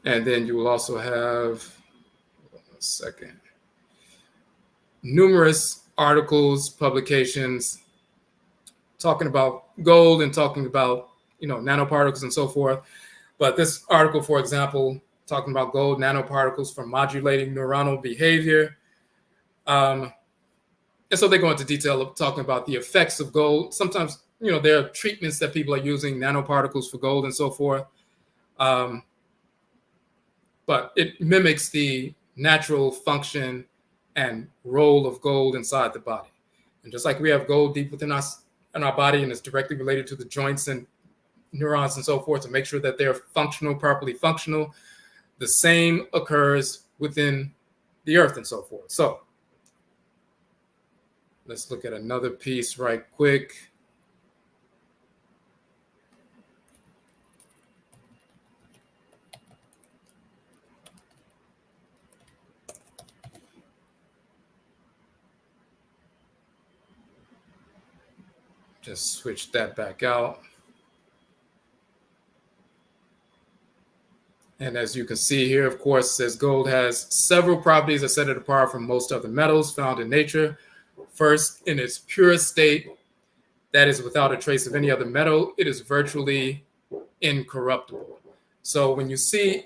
And then you will also have, hold on a second, numerous articles, publications talking about gold and talking about, nanoparticles and so forth. But this article, for example, talking about gold nanoparticles for modulating neuronal behavior. And so they go into detail of talking about the effects of gold. Sometimes, there are treatments that people are using nanoparticles for gold and so forth. But it mimics the natural function and roll of gold inside the body. And just like we have gold deep within us in our body and is directly related to the joints and neurons and so forth to make sure that they're functional, properly functional, the same occurs within the earth and so forth. So let's look at another piece right quick. Just switch that back out. And as you can see here, of course, says gold has several properties that set it apart from most other metals found in nature. First, in its purest state, that is without a trace of any other metal, it is virtually incorruptible. So when you see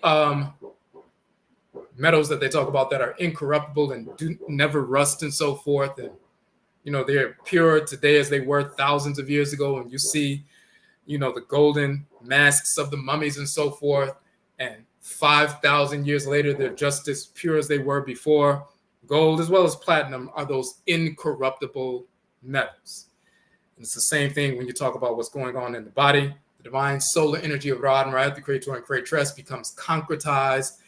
metals that they talk about that are incorruptible and do never rust and so forth, and they're pure today as they were thousands of years ago, and you see the golden masks of the mummies and so forth, and 5,000 years later they're just as pure as they were before. Gold as well as platinum are those incorruptible metals. And it's the same thing when you talk about what's going on in the body. The divine solar energy of Ra and Ra, the Creator and Creatress, becomes concretized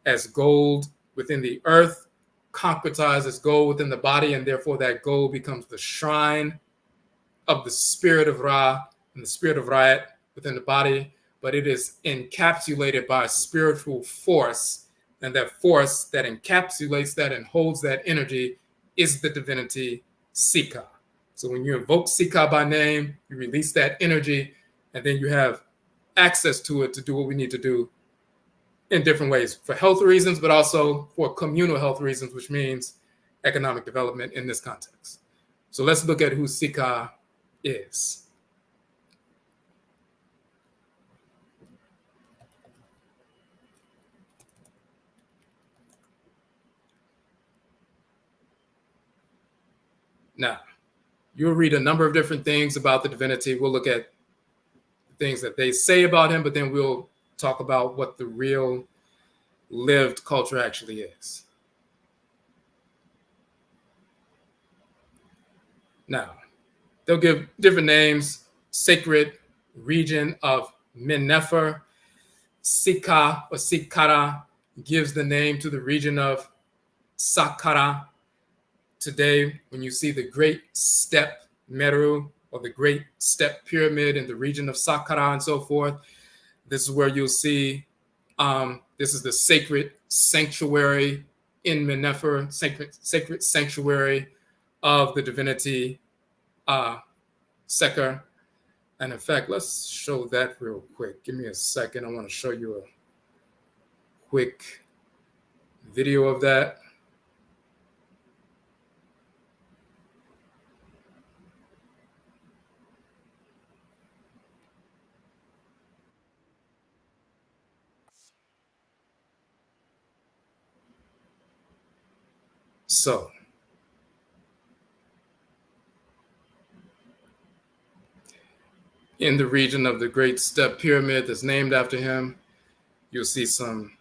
as gold within the earth, concretized as gold within the body, and therefore that gold becomes the shrine of the spirit of Ra and the spirit of Ra within the body, but it is encapsulated by a spiritual force, and that force that encapsulates that and holds that energy is the divinity Sika. So when you invoke Sika by name, you release that energy, and then you have access to it to do what we need to do in different ways for health reasons, but also for communal health reasons, which means economic development in this context. So let's look at who Sika is. Now, you'll read a number of different things about the divinity. We'll look at things that they say about him, but then we'll talk about what the real lived culture actually is. Now, they'll give different names: sacred region of Menefer. Sika or Sikara gives the name to the region of Saqqara. Today, when you see the Great Step Meru or the Great Step Pyramid in the region of Saqqara and so forth, this is where you'll see, this is the sacred sanctuary in Menefer, sacred sanctuary of the divinity Seker. And in fact, let's show that real quick. Give me a second. I want to show you a quick video of that. So, in the region of the Great Step Pyramid that's named after him, you'll see some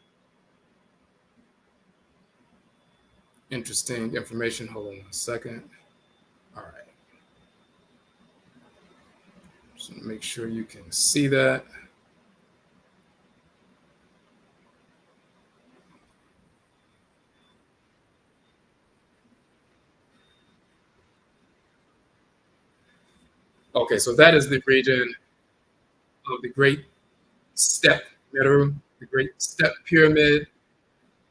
interesting information. Hold on a second. All right. Just make sure you can see that. Okay, so that is the region of the Great Step Meru, the Great Step Pyramid.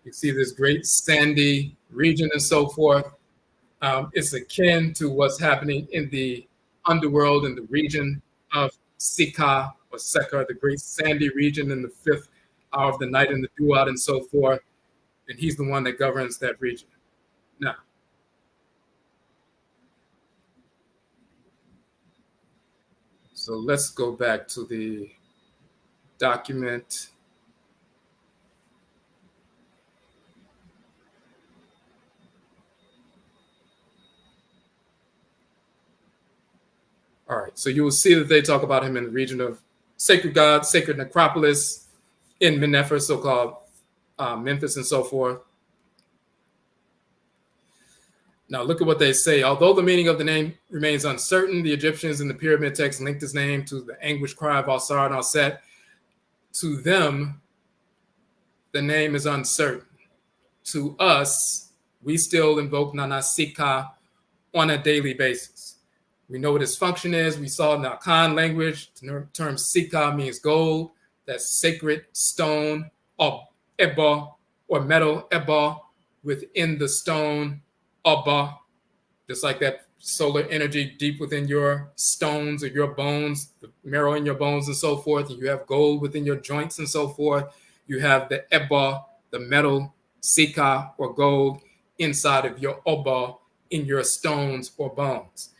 You see this great sandy region and so forth. It's akin to what's happening in the underworld in the region of Sika or Seker, the great sandy region in the 5th hour of the night in the Duat and so forth. And he's the one that governs that region. Now, so let's go back to the document. All right, so you will see that they talk about him in the region of sacred God, sacred necropolis in Menefer, so-called Memphis and so forth. Now look at what they say. Although the meaning of the name remains uncertain, the Egyptians in the pyramid text linked his name to the anguish cry of Al-Sar and Al-Set. To them, the name is uncertain. To us, we still invoke Nana Sika on a daily basis. We know what his function is. We saw in the Akan language, the term Sika means gold, that's sacred stone, or eba, or metal eba, within the stone, Abba, just like that solar energy deep within your stones or your bones, the marrow in your bones and so forth. And you have gold within your joints and so forth. You have the Eba, the metal, Sika, or gold inside of your Oba, in your stones or bones.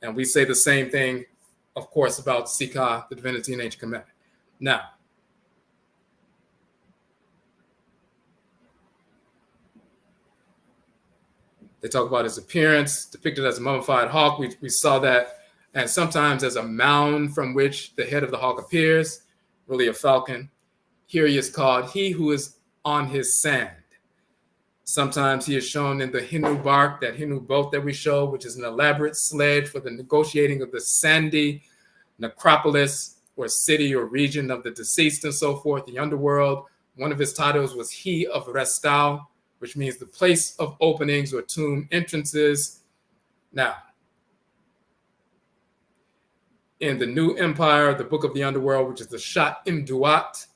And we say the same thing, of course, about Sika, the divinity in ancient Kemet. Now, they talk about his appearance, depicted as a mummified hawk. We saw that, and sometimes as a mound from which the head of the hawk appears, really a falcon. Here he is called he who is on his sand. Sometimes he is shown in the Hindu bark, that Hindu boat that we show, which is an elaborate sledge for the negotiating of the sandy necropolis or city or region of the deceased and so forth, the underworld. One of his titles was He of Restal, which means the place of openings or tomb entrances. Now, in the New Empire, the Book of the Underworld, which is the Shat Imduat,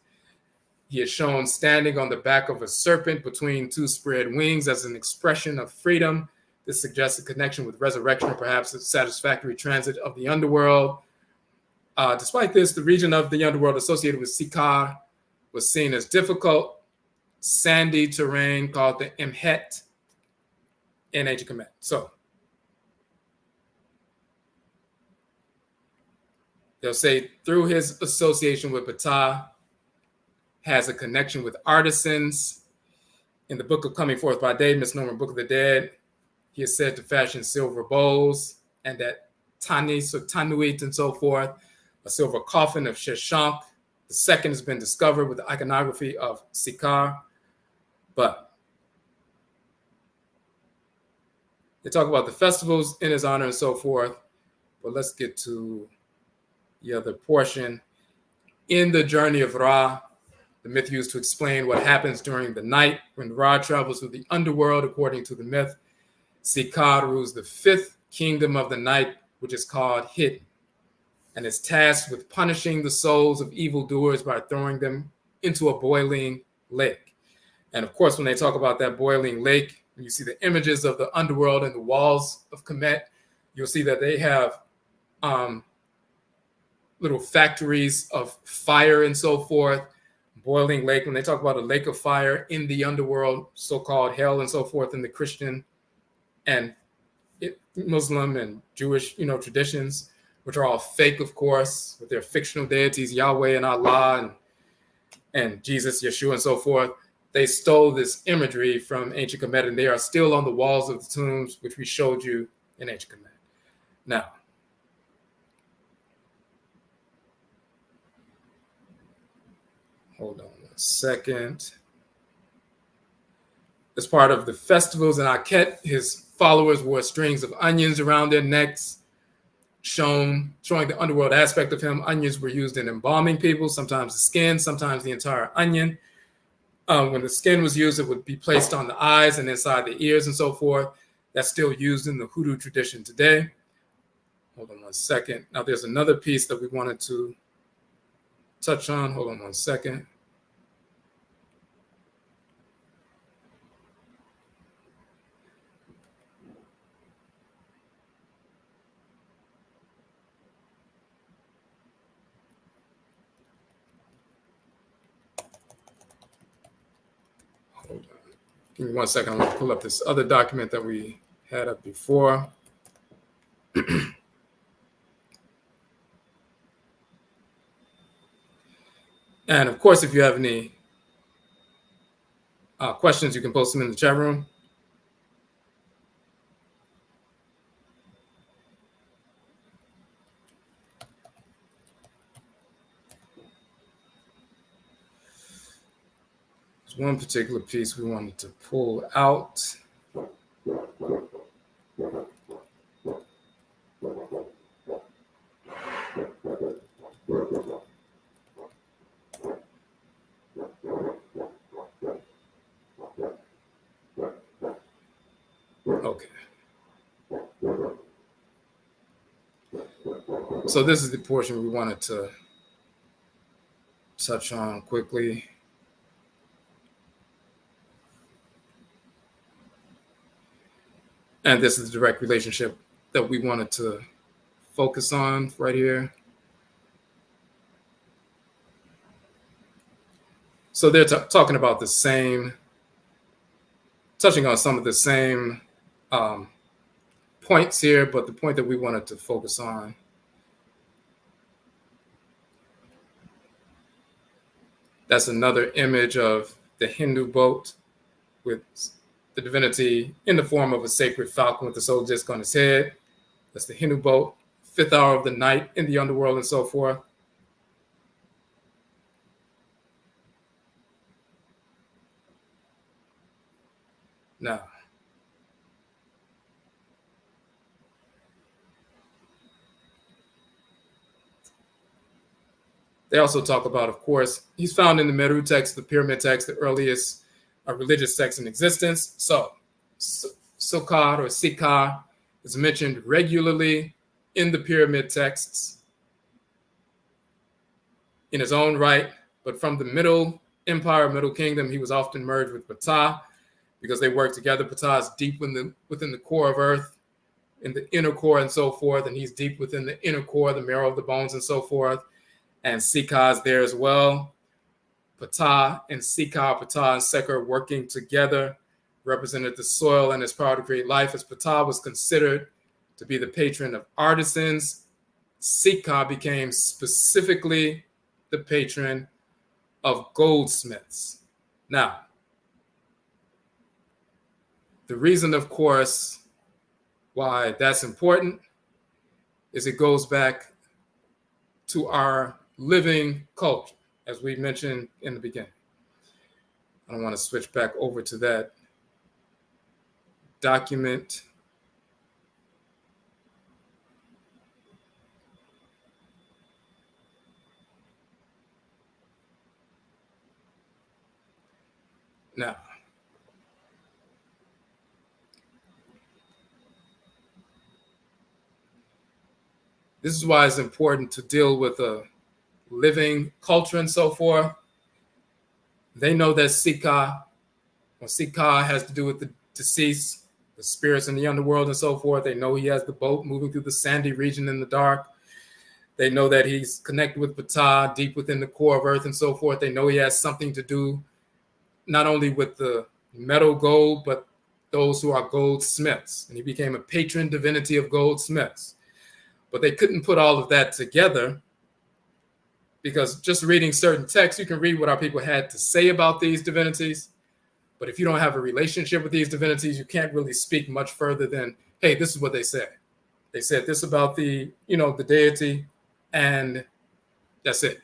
he is shown standing on the back of a serpent between two spread wings as an expression of freedom. This suggests a connection with resurrection or perhaps a satisfactory transit of the underworld. Despite this, the region of the underworld associated with Seker was seen as difficult, sandy terrain called the Imhet in ancient Kemet. So they'll say through his association with Ptah, has a connection with artisans. In the Book of Coming Forth by Day, misnomer Book of the Dead, he is said to fashion silver bowls and that tanis or tanuit and so forth, a silver coffin of Sheshank. The second has been discovered with the iconography of Seker. But they talk about the festivals in his honor and so forth. But let's get to the other portion. In the journey of Ra, the myth used to explain what happens during the night when Ra travels through the underworld, according to the myth, Seker rules the fifth kingdom of the night, which is called Hidden, and is tasked with punishing the souls of evildoers by throwing them into a boiling lake. And of course, when they talk about that boiling lake, when you see the images of the underworld and the walls of Kemet, you'll see that they have little factories of fire and so forth. Boiling lake, when they talk about a lake of fire in the underworld, so-called hell and so forth in the Christian and Muslim and Jewish, traditions, which are all fake, of course, with their fictional deities, Yahweh and Allah and Jesus, Yeshua, and so forth. They stole this imagery from ancient Kemet, and they are still on the walls of the tombs, which we showed you in ancient Kemet. Now, hold on a second. As part of the festivals in Aket, his followers wore strings of onions around their necks, showing the underworld aspect of him. Onions were used in embalming people, sometimes the skin, sometimes the entire onion. When the skin was used, it would be placed on the eyes and inside the ears and so forth. That's still used in the Hoodoo tradition today. Hold on one second. Now, there's another piece that we wanted to touch on. Hold on one second. Hold on. Give me one second. I'm going to pull up this other document that we had up before. And of course, if you have any questions, you can post them in the chat room. There's one particular piece we wanted to pull out. Okay. So this is the portion we wanted to touch on quickly. And this is the direct relationship that we wanted to focus on right here. So they're talking about the same, touching on some of the same points here, but the point that we wanted to focus on that's another image of the Hindu boat with the divinity in the form of a sacred falcon with the solar disk on his head. That's the Hindu boat, 5th hour of the night in the underworld and so forth. Now, they also talk about, of course, he's found in the Meru text, the pyramid text, the earliest religious text in existence. So, Seker or Sika is mentioned regularly in the pyramid texts in his own right, but from the Middle Empire, Middle Kingdom, he was often merged with Ptah because they work together. Ptah is deep within the core of Earth, in the inner core and so forth, and he's deep within the inner core, the marrow of the bones and so forth. And Sika is there as well. Ptah and Sika, Ptah and Seker working together represented the soil and its power to create life, as Ptah was considered to be the patron of artisans. Sika became specifically the patron of goldsmiths. Now, the reason, of course, why that's important is it goes back to our living culture, as we mentioned in the beginning. I want to switch back over to that document. Now, this is why it's important to deal with a living culture and so forth. They know that Sika has to do with the deceased, the spirits in the underworld and so forth. They know he has the boat moving through the sandy region in the dark. They know that he's connected with Ptah, deep within the core of Earth and so forth. They know he has something to do not only with the metal gold, but those who are goldsmiths. And he became a patron divinity of goldsmiths. But they couldn't put all of that together because just reading certain texts, you can read what our people had to say about these divinities. But if you don't have a relationship with these divinities, you can't really speak much further than, hey, this is what they said. They said this about the deity, and that's it.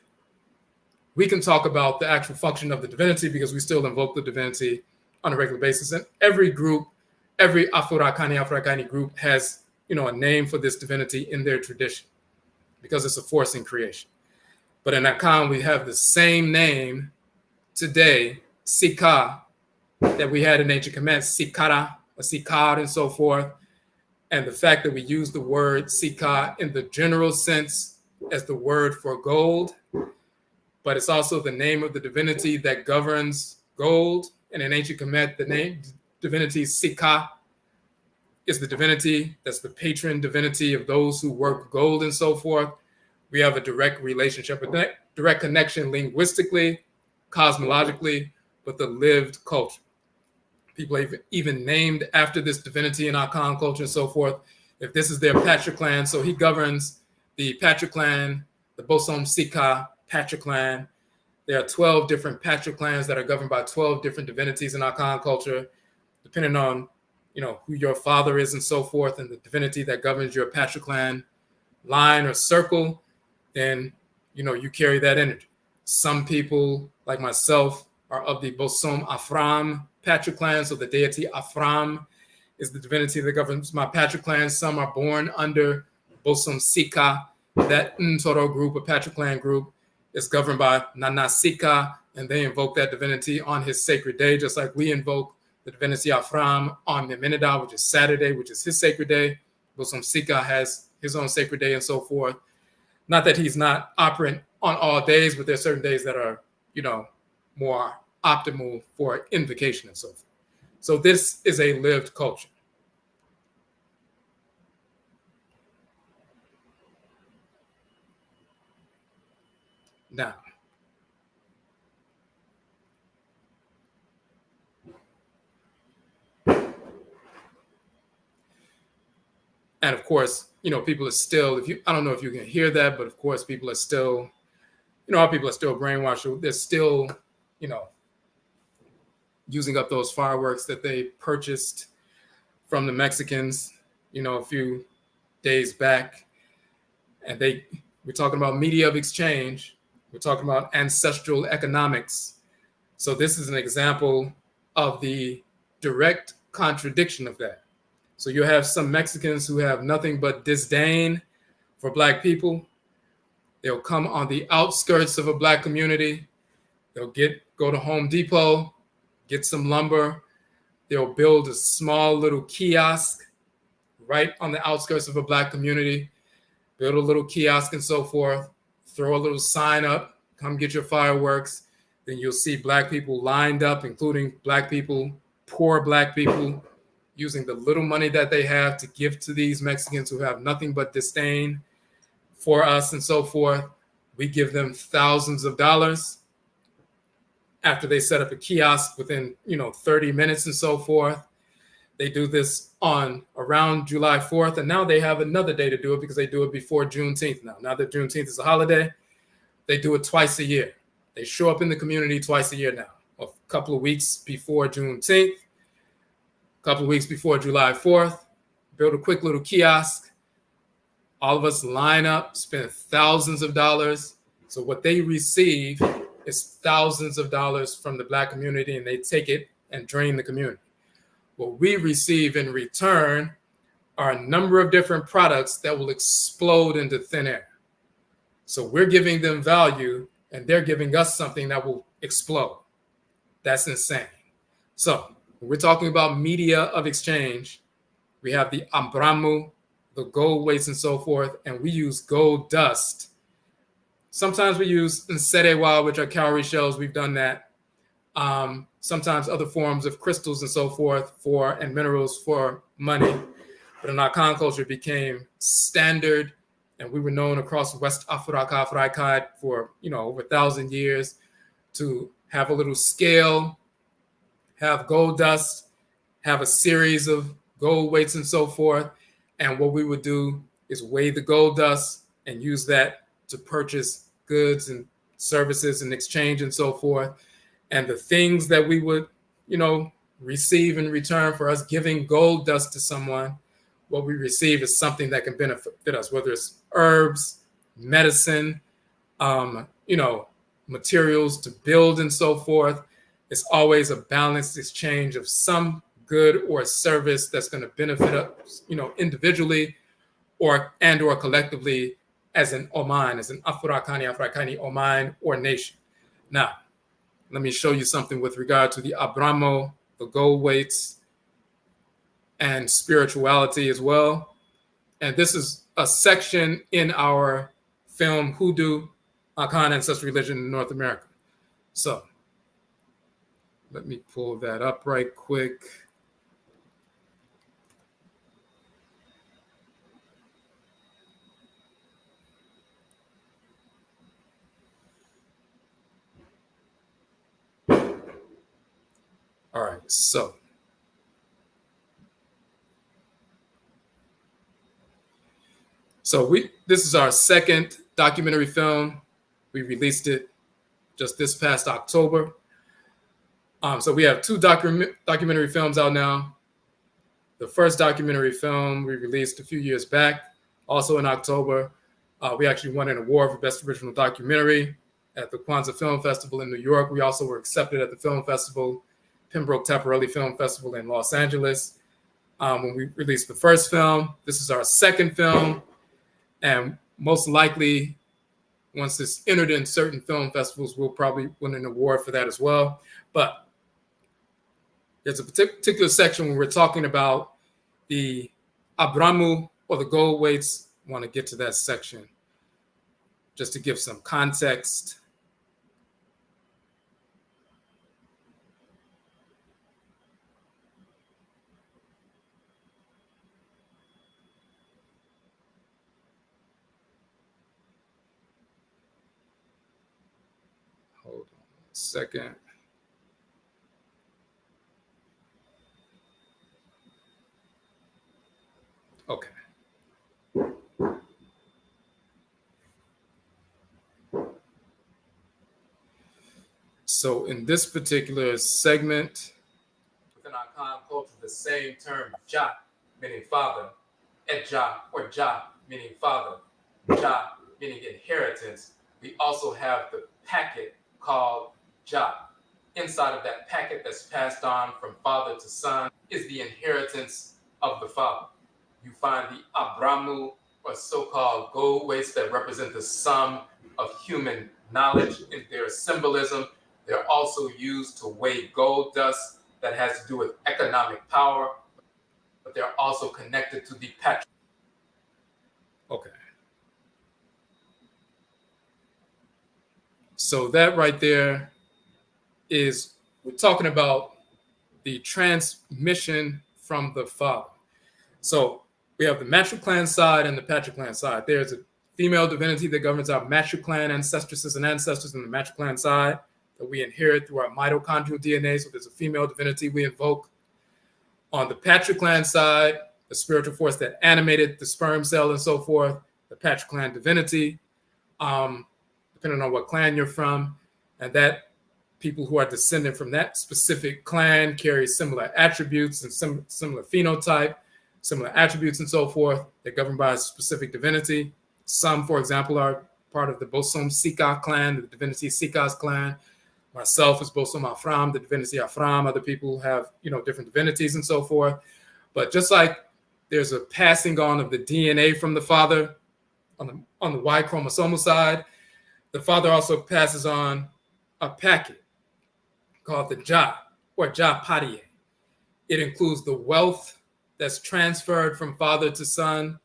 We can talk about the actual function of the divinity because we still invoke the divinity on a regular basis. And every group, every Afro-Akani group has, a name for this divinity in their tradition because it's a force in creation. But in Akan, we have the same name today, Sika, that we had in ancient Kemet, Sikara, or Sikar, and so forth. And the fact that we use the word Sika in the general sense as the word for gold, but it's also the name of the divinity that governs gold. And in ancient Kemet, the name divinity Sika is the divinity that's the patron divinity of those who work gold and so forth. We have a direct relationship, a direct connection linguistically, cosmologically, with the lived culture. People even named after this divinity in Akan culture and so forth, if this is their patriclan. So he governs the patriclan, the Bosom Sika patriclan. There are 12 different patriclans that are governed by 12 different divinities in Akan culture, depending on who your father is and so forth, and the divinity that governs your patriclan line or circle, then you carry that energy. Some people, like myself, are of the Bosom Afram patriclan, so the deity Afram is the divinity that governs my patriclan. Some are born under Bosom Sika. That Ntoro group, a patriclan group, is governed by Nana Sika, and they invoke that divinity on his sacred day, just like we invoke the Divinity Afram on Memenida, which is Saturday, which is his sacred day. Bosom Sika has his own sacred day and so forth. Not that he's not operant on all days, but there's certain days that are, more optimal for invocation and so forth. So this is a lived culture. Now, and of course, people are still, I don't know if you can hear that, but of course, people are still, our people are still brainwashed. They're still, using up those fireworks that they purchased from the Mexicans, a few days back. And we're talking about media of exchange. We're talking about ancestral economics. So this is an example of the direct contradiction of that. So you have some Mexicans who have nothing but disdain for Black people. They'll come on the outskirts of a Black community. They'll go to Home Depot, get some lumber. They'll build a small little kiosk right on the outskirts of a Black community, build a little kiosk and so forth, throw a little sign up, come get your fireworks. Then you'll see Black people lined up, including Black people, poor Black people, using the little money that they have to give to these Mexicans who have nothing but disdain for us and so forth. We give them thousands of dollars after they set up a kiosk within, 30 minutes and so forth. They do this on around July 4th, and now they have another day to do it because they do it before Juneteenth now. Now that Juneteenth is a holiday, they do it twice a year. They show up in the community twice a year now, a couple of weeks before Juneteenth, a couple of weeks before July 4th, build a quick little kiosk. All of us line up, spend thousands of dollars. So what they receive is thousands of dollars from the Black community, and they take it and drain the community. What we receive in return are a number of different products that will explode into thin air. So we're giving them value, and they're giving us something that will explode. That's insane. So when we're talking about media of exchange, we have the ambramu, the gold weights and so forth, and we use gold dust. Sometimes we use nserewa, which are cowrie shells. We've done that. Sometimes other forms of crystals and so forth and minerals for money. But in our Akan culture, it became standard, and we were known across West Africa for over 1,000 years to have a little scale, have gold dust, have a series of gold weights and so forth. And what we would do is weigh the gold dust and use that to purchase goods and services and exchange and so forth. And the things that we would, receive in return for us giving gold dust to someone, what we receive is something that can benefit us, whether it's herbs, medicine, materials to build and so forth. It's always a balanced exchange of some good or service that's going to benefit us, individually or collectively as an Oman, as an Afrikani Oman or nation. Now, let me show you something with regard to the Abramo, the gold weights, and spirituality as well. And this is a section in our film Hoodoo, Akan Ancestral Religion in North America. So let me pull that up right quick. All right, so this is our second documentary film. We released it just this past October. So we have two documentary films out now. The first documentary film we released a few years back, also in October. We actually won an award for Best Original Documentary at the Kwanzaa Film Festival in New York. We also were accepted at the film festival, Pembroke Taparelli Film Festival in Los Angeles. When we released the first film, this is our second film. And most likely, once it's entered in certain film festivals, we'll probably win an award for that as well. But There's a particular section when we're talking about the Abramu or the gold weights. I want to get to that section just to give some context. Hold on a second. Okay. So in this particular segment, within our Akan culture, the same term, Ja, meaning father, Etja or Ja, meaning father, Ja, meaning inheritance. We also have the packet called Ja. Inside of that packet that's passed on from father to son is the inheritance of the father. You find the Abramu, or so-called gold weights that represent the sum of human knowledge in their symbolism. They're also used to weigh gold dust that has to do with economic power, but they're also connected to the Patron. Okay. So that right there is, we're talking about the transmission from the father. So we have the matriarch clan side and the patriarch clan side. There's a female divinity that governs our matriarch clan ancestresses and ancestors in the matriarch clan side that we inherit through our mitochondrial DNA. So there's a female divinity we invoke. On the patriarch clan side, the spiritual force that animated the sperm cell and so forth, the patriarch clan divinity, depending on what clan you're from, and that people who are descended from that specific clan carry similar attributes and similar phenotype, similar attributes and so forth. They're governed by a specific divinity. Some, for example, are part of the Bosom Sika clan, the divinity Sika's clan. Myself is Bosom Afram, the divinity Afram. Other people have, different divinities and so forth. But just like there's a passing on of the DNA from the father on the Y chromosomal side, the father also passes on a packet called the Ja, or Ja Padiye. It includes the wealth that's transferred from father to son,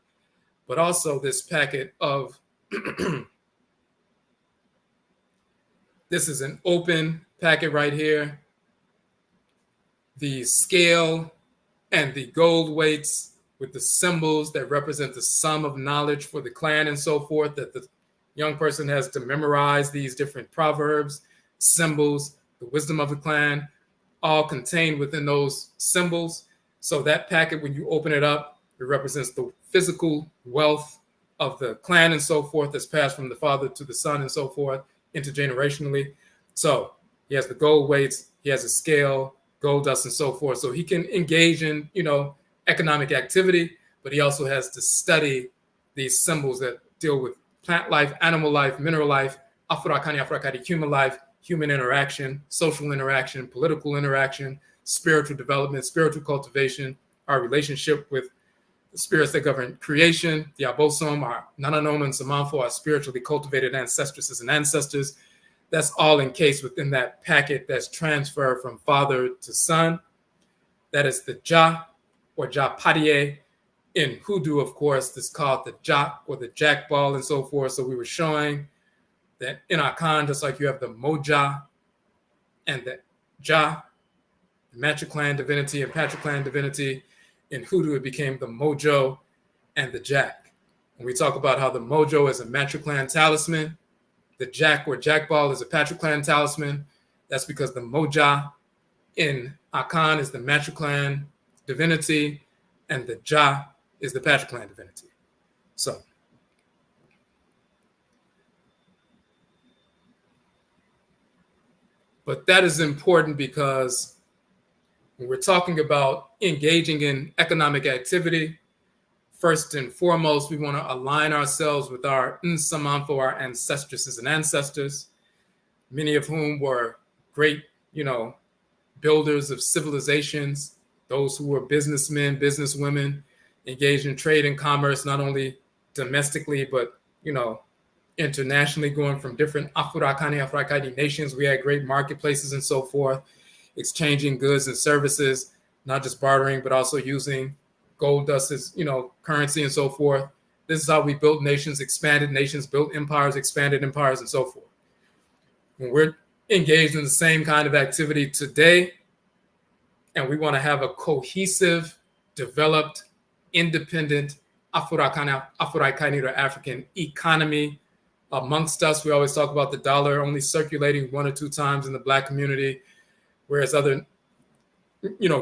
but also this packet of, this is an open packet right here. The scale and the gold weights with the symbols that represent the sum of knowledge for the clan and so forth, that the young person has to memorize these different proverbs, symbols, the wisdom of the clan, all contained within those symbols. So that packet, when you open it up, it represents the physical wealth of the clan and so forth that's passed from the father to the son and so forth intergenerationally. So he has the gold weights, he has a scale, gold dust and so forth. So he can engage in, economic activity, but he also has to study these symbols that deal with plant life, animal life, mineral life, Afurakani, human life, human interaction, social interaction, political interaction, spiritual development, spiritual cultivation, our relationship with the spirits that govern creation, the Abosom, our Nananom and Samanfo, our spiritually cultivated ancestresses and ancestors. That's all encased within that packet that's transferred from father to son. That is the Ja, or Ja Padiye. In Hoodoo, of course, this is called the Jok, or the Jack Ball and so forth. So we were showing that in Akan, just like you have the Moja and the Ja, the matriarch clan divinity and patriarch clan divinity, in Hoodoo, it became the Mojo and the Jack. When we talk about how the Mojo is a matriarch clan talisman, the Jack, or Jack Ball, is a patriarch clan talisman, that's because the Moja in Akan is the matriarch clan divinity, and the Ja is the patriarch clan divinity. So, but that is important because when we're talking about engaging in economic activity, first and foremost, we want to align ourselves with our Nsamanfo, our ancestresses and ancestors, many of whom were great, builders of civilizations, those who were businessmen, businesswomen, engaged in trade and commerce, not only domestically, but, internationally, going from different Afurakani nations. We had great marketplaces and so forth. exchanging goods and services, not just bartering, but also using gold dust as, currency and so forth. This is how we built nations, expanded nations, built empires, expanded empires, and so forth. When we're engaged in the same kind of activity today, and we want to have a cohesive, developed, independent African economy amongst us. We always talk about the dollar only circulating 1 or 2 times in the Black community, whereas other,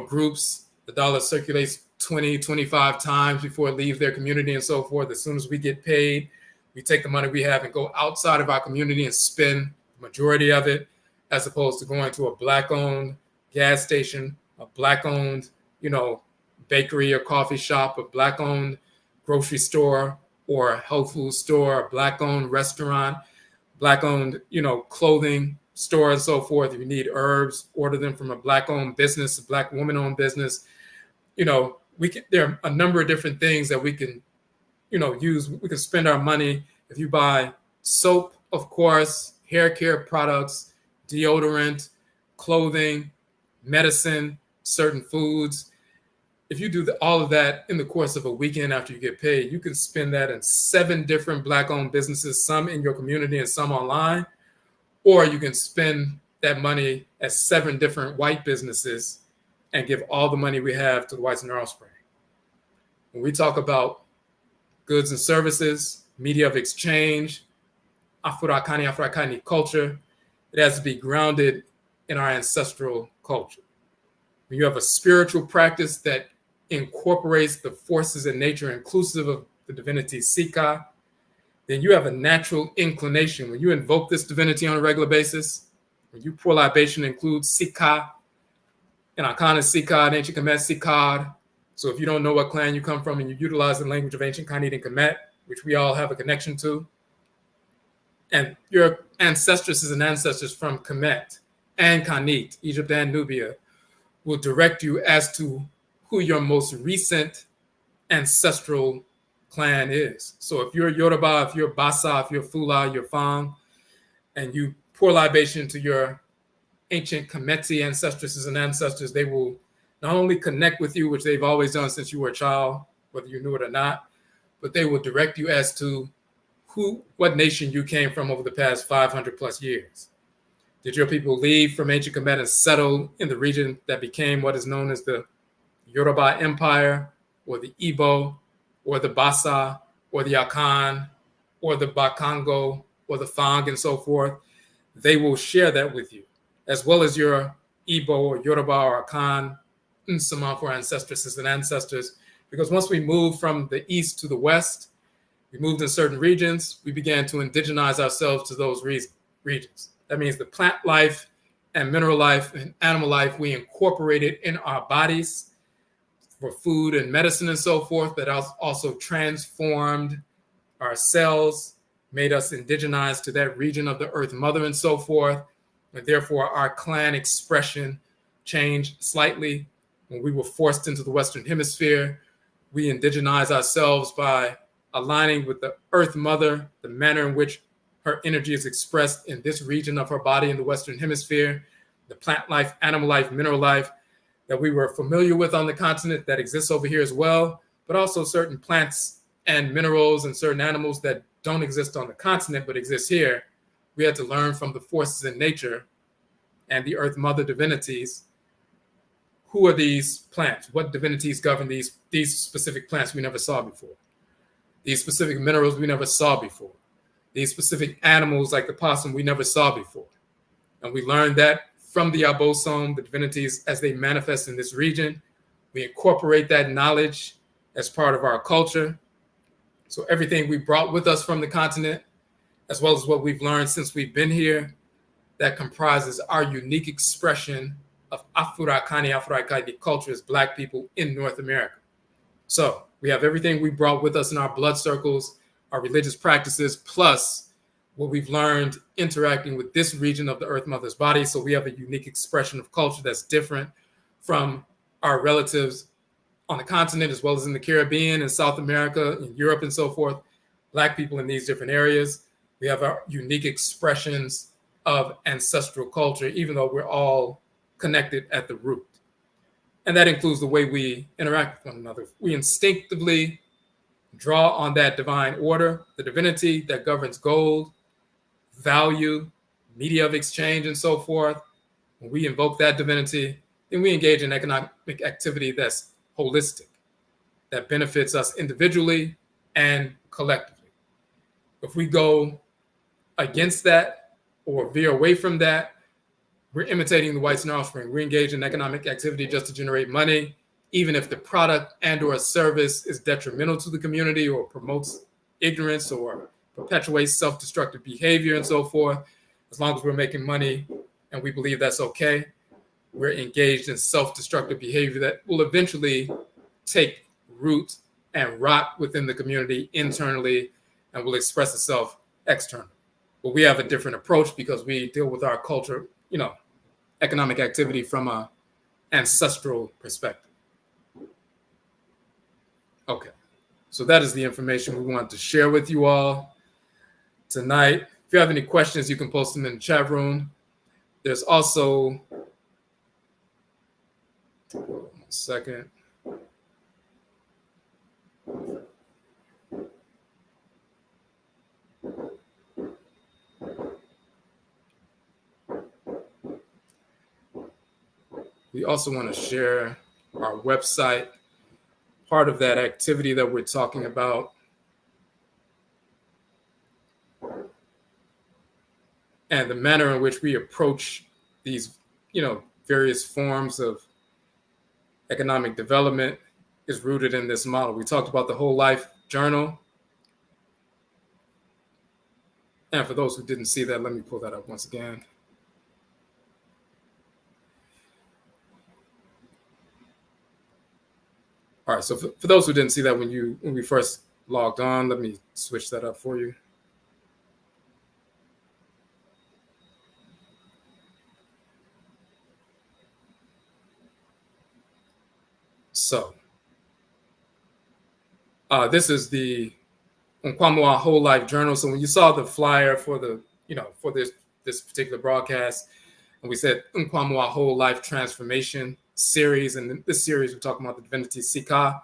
groups, the dollar circulates 20, 25 times before it leaves their community and so forth. As soon as we get paid, we take the money we have and go outside of our community and spend the majority of it, as opposed to going to a Black-owned gas station, a Black-owned, bakery or coffee shop, a Black-owned grocery store or a health food store, a Black-owned restaurant, Black-owned, clothing store and so forth. If you need herbs, order them from a Black-owned business, a Black woman-owned business. There are a number of different things that we can, use. We can spend our money. If you buy soap, of course, hair care products, deodorant, clothing, medicine, certain foods. If you do all of that in the course of a weekend after you get paid, you can spend that in 7 different Black-owned businesses, some in your community and some online, or you can spend that money at 7 different white businesses and give all the money we have to the whites and their offspring. When we talk about goods and services, media of exchange, Afro-Akani culture, it has to be grounded in our ancestral culture. When you have a spiritual practice that incorporates the forces in nature, inclusive of the divinity Sika, then you have a natural inclination. When you invoke this divinity on a regular basis, when you pour libation includes Sika, and Akan is Sika, and ancient Kemet Sikad. So if you don't know what clan you come from and you utilize the language of ancient Khanid and Kemet, which we all have a connection to, and your ancestresses and ancestors from Kemet and Khanid, Egypt and Nubia, will direct you as to who your most recent ancestral clan is. So if you're Yoruba, if you're Basa, if you're Fula, you're Fang, and you pour libation to your ancient Kemeti ancestresses and ancestors, they will not only connect with you, which they've always done since you were a child, whether you knew it or not, but they will direct you as to what nation you came from over the past 500 plus years. Did your people leave from ancient Kemet and settle in the region that became what is known as the Yoruba Empire, or the Igbo, or the Basa, or the Akan, or the Bakongo, or the Fang, and so forth? They will share that with you, as well as your Igbo or Yoruba or Akan, Nsama for ancestresses and ancestors. Because once we moved from the east to the west, we moved in certain regions, we began to indigenize ourselves to those regions. That means the plant life and mineral life and animal life we incorporated in our bodies for food and medicine and so forth, that also transformed our cells, made us indigenized to that region of the earth mother and so forth. And therefore our clan expression changed slightly. When we were forced into the Western Hemisphere, we indigenize ourselves by aligning with the earth mother, the manner in which her energy is expressed in this region of her body in the Western Hemisphere, the plant life, animal life, mineral life that we were familiar with on the continent that exists over here as well, but also certain plants and minerals and certain animals that don't exist on the continent but exist here. We had to learn from the forces in nature and the earth mother divinities. Who are these plants? What divinities govern these specific plants we never saw before? These specific minerals we never saw before. These specific animals like the possum we never saw before. And we learned that from the Abosom, the divinities as they manifest in this region. We incorporate that knowledge as part of our culture. So everything we brought with us from the continent, as well as what we've learned since we've been here, that comprises our unique expression of Afro-Akani culture as Black people in North America. So we have everything we brought with us in our blood circles, our religious practices, plus what we've learned interacting with this region of the Earth Mother's body. So we have a unique expression of culture that's different from our relatives on the continent, as well as in the Caribbean and South America and Europe and so forth. Black people in these different areas, we have our unique expressions of ancestral culture, even though we're all connected at the root. And that includes the way we interact with one another. We instinctively draw on that divine order, the divinity that governs gold, value, media of exchange, and so forth. When we invoke that divinity, then we engage in economic activity that's holistic, that benefits us individually and collectively. If we go against that or veer away from that, we're imitating the whites and offspring. We engage in economic activity just to generate money, even if the product and or service is detrimental to the community or promotes ignorance or perpetuates self-destructive behavior and so forth. As long as we're making money and we believe that's okay, we're engaged in self-destructive behavior that will eventually take root and rot within the community internally and will express itself externally. But we have a different approach because we deal with our culture, economic activity from an ancestral perspective. Okay, so that is the information we wanted to share with you all tonight. If you have any questions, you can post them in the chat room. There's also, 1 second. We also want to share our website, part of that activity that we're talking about. And the manner in which we approach these, various forms of economic development is rooted in this model. We talked about the whole life journal. And for those who didn't see that, let me pull that up once again. All right, so for those who didn't see that when we first logged on, let me switch that up for you. So this is the NKWAMUA Whole Life Journal. So when you saw the flyer for the, for this particular broadcast, and we said NKWAMUA Whole Life Transformation series, and in this series we're talking about the Divinity Sika.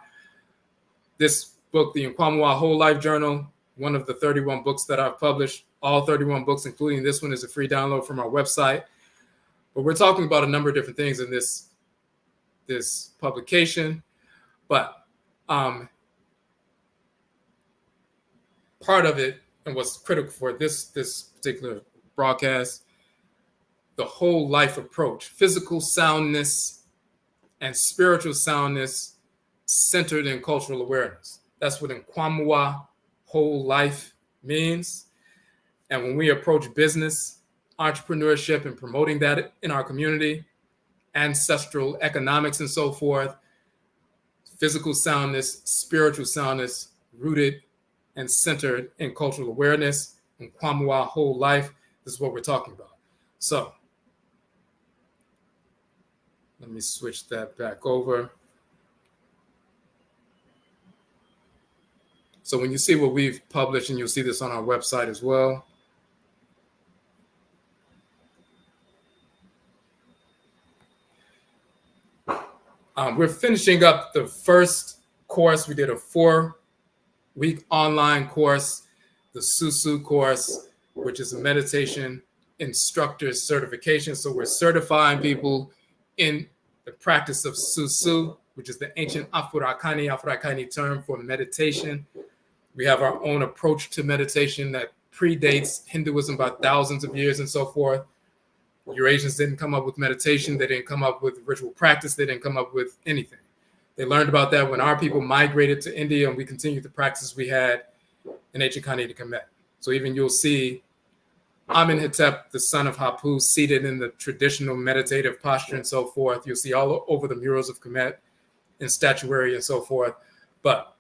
This book, the NKWAMUA Whole Life Journal, one of the 31 books that I've published, all 31 books, including this one, is a free download from our website. But we're talking about a number of different things in this publication. But part of it, and what's critical for this particular broadcast, the whole life approach, physical soundness and spiritual soundness centered in cultural awareness. That's what NKWAMUA whole life means. And when we approach business, entrepreneurship, and promoting that in our community, ancestral economics and so forth, physical soundness, spiritual soundness, rooted and centered in cultural awareness, NKWAMUA whole life, this is what we're talking about. So let me switch that back over. So when you see what we've published, and you'll see this on our website as well. We're finishing up the first course. We did a 4-week online course, the SUSUW course, which is a meditation instructor certification. So we're certifying people in the practice of SUSUW, which is the ancient Afro-Akani term for meditation. We have our own approach to meditation that predates Hinduism by thousands of years and so forth. Eurasians didn't come up with meditation. They didn't come up with ritual practice. They didn't come up with anything. They learned about that when our people migrated to India, and we continued the practice we had in ancient Khani to Kemet. So even you'll see Amenhotep, the son of Hapu, seated in the traditional meditative posture and so forth. You'll see all over the murals of Kemet in statuary and so forth. But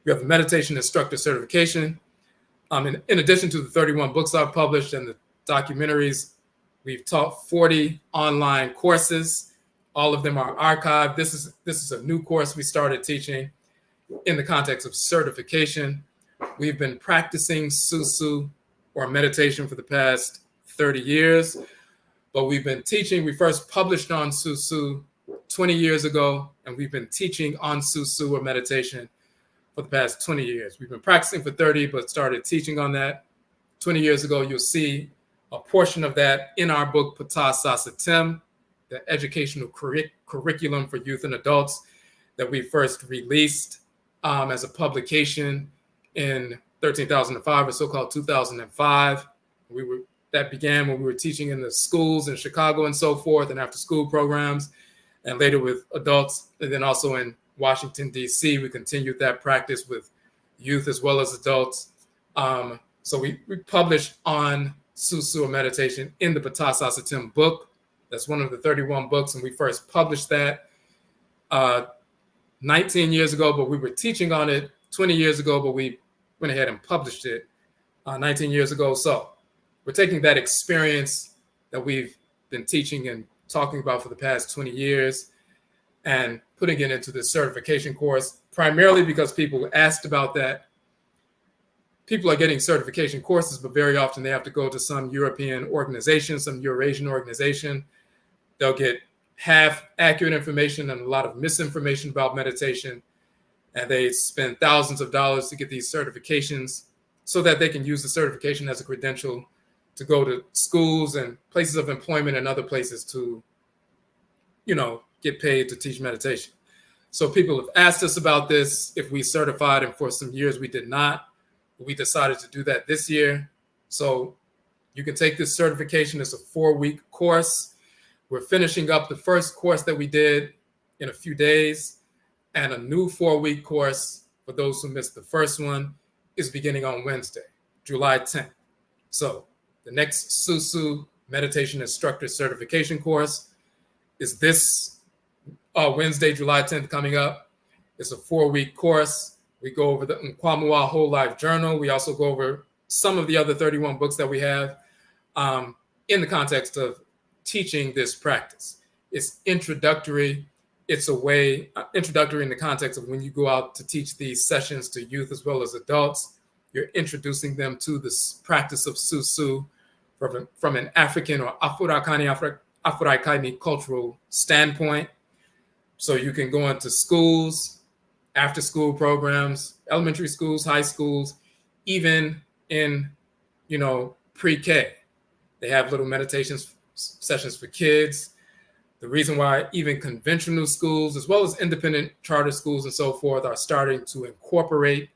we have the meditation instructor certification. In addition to the 31 books I've published and the documentaries, we've taught 40 online courses. All of them are archived. This is a new course we started teaching in the context of certification. We've been practicing SUSUW or meditation for the past 30 years. but we've been teaching. We first published on SUSUW 20 years ago, and we've been teaching on SUSUW or meditation for the past 20 years. We've been practicing for 30, but started teaching on that 20 years ago. You'll see a portion of that in our book, Patah Sasa Tim, the educational curriculum for youth and adults that we first released as a publication in 13,005 or so-called 2005. That began when we were teaching in the schools in Chicago and so forth, and after school programs, and later with adults. And then also in Washington, D.C., we continued that practice with youth as well as adults. So we published on SUSUW meditation in the Patah Sasa Tim book. That's one of the 31 books, and we first published that 19 years ago, but we were teaching on it 20 years ago, but we went ahead and published it 19 years ago. So we're taking that experience that we've been teaching and talking about for the past 20 years and putting it into the certification course, primarily because people asked about that. People are getting certification courses, but very often they have to go to some European organization, some Eurasian organization. They'll get half accurate information and a lot of misinformation about meditation. And they spend thousands of dollars to get these certifications so that they can use the certification as a credential to go to schools and places of employment and other places to, get paid to teach meditation. So people have asked us about this, if we certified, and for some years we did not. We decided to do that this year. So you can take this certification. It's a 4-week course. We're finishing up the first course that we did in a few days, and a new 4-week course for those who missed the first one is beginning on Wednesday, July 10th. So the next SUSUW Meditation Instructor Certification course is this Wednesday, July 10th coming up. It's a 4-week course. We go over the NKWAMUA Whole Life Journal. We also go over some of the other 31 books that we have in the context of teaching this practice. It's introductory. It's a way, introductory in the context of when you go out to teach these sessions to youth as well as adults, you're introducing them to this practice of SUSUW from an African or Afro-Akaini cultural standpoint. So you can go into schools, after school programs, elementary schools, high schools, even in, pre-K. They have little meditation sessions for kids. The reason why even conventional schools, as well as independent charter schools and so forth, are starting to incorporate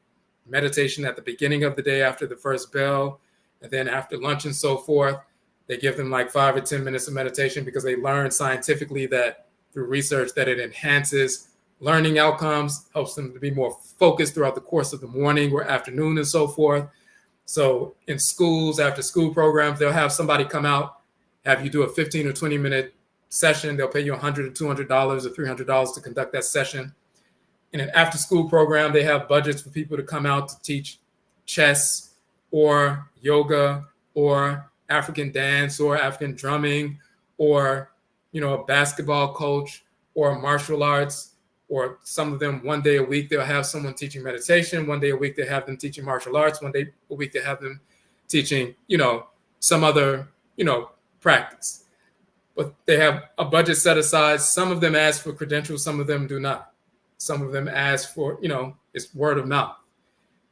meditation at the beginning of the day after the first bell, and then after lunch and so forth. They give them like 5 or 10 minutes of meditation because they learn scientifically that through research that it enhances learning outcomes, helps them to be more focused throughout the course of the morning or afternoon and so forth. So in schools, after school programs, they'll have somebody come out, have you do a 15 or 20 minute session. They'll pay you $100 or $200 or $300 to conduct that session. In an after school program, they have budgets for people to come out to teach chess or yoga or African dance or African drumming or, a basketball coach or martial arts, or some of them 1 day a week, they'll have someone teaching meditation. 1 day a week, they have them teaching martial arts. 1 day a week, they have them teaching, some other, practice. But they have a budget set aside. Some of them ask for credentials. Some of them do not. Some of them ask for, it's word of mouth.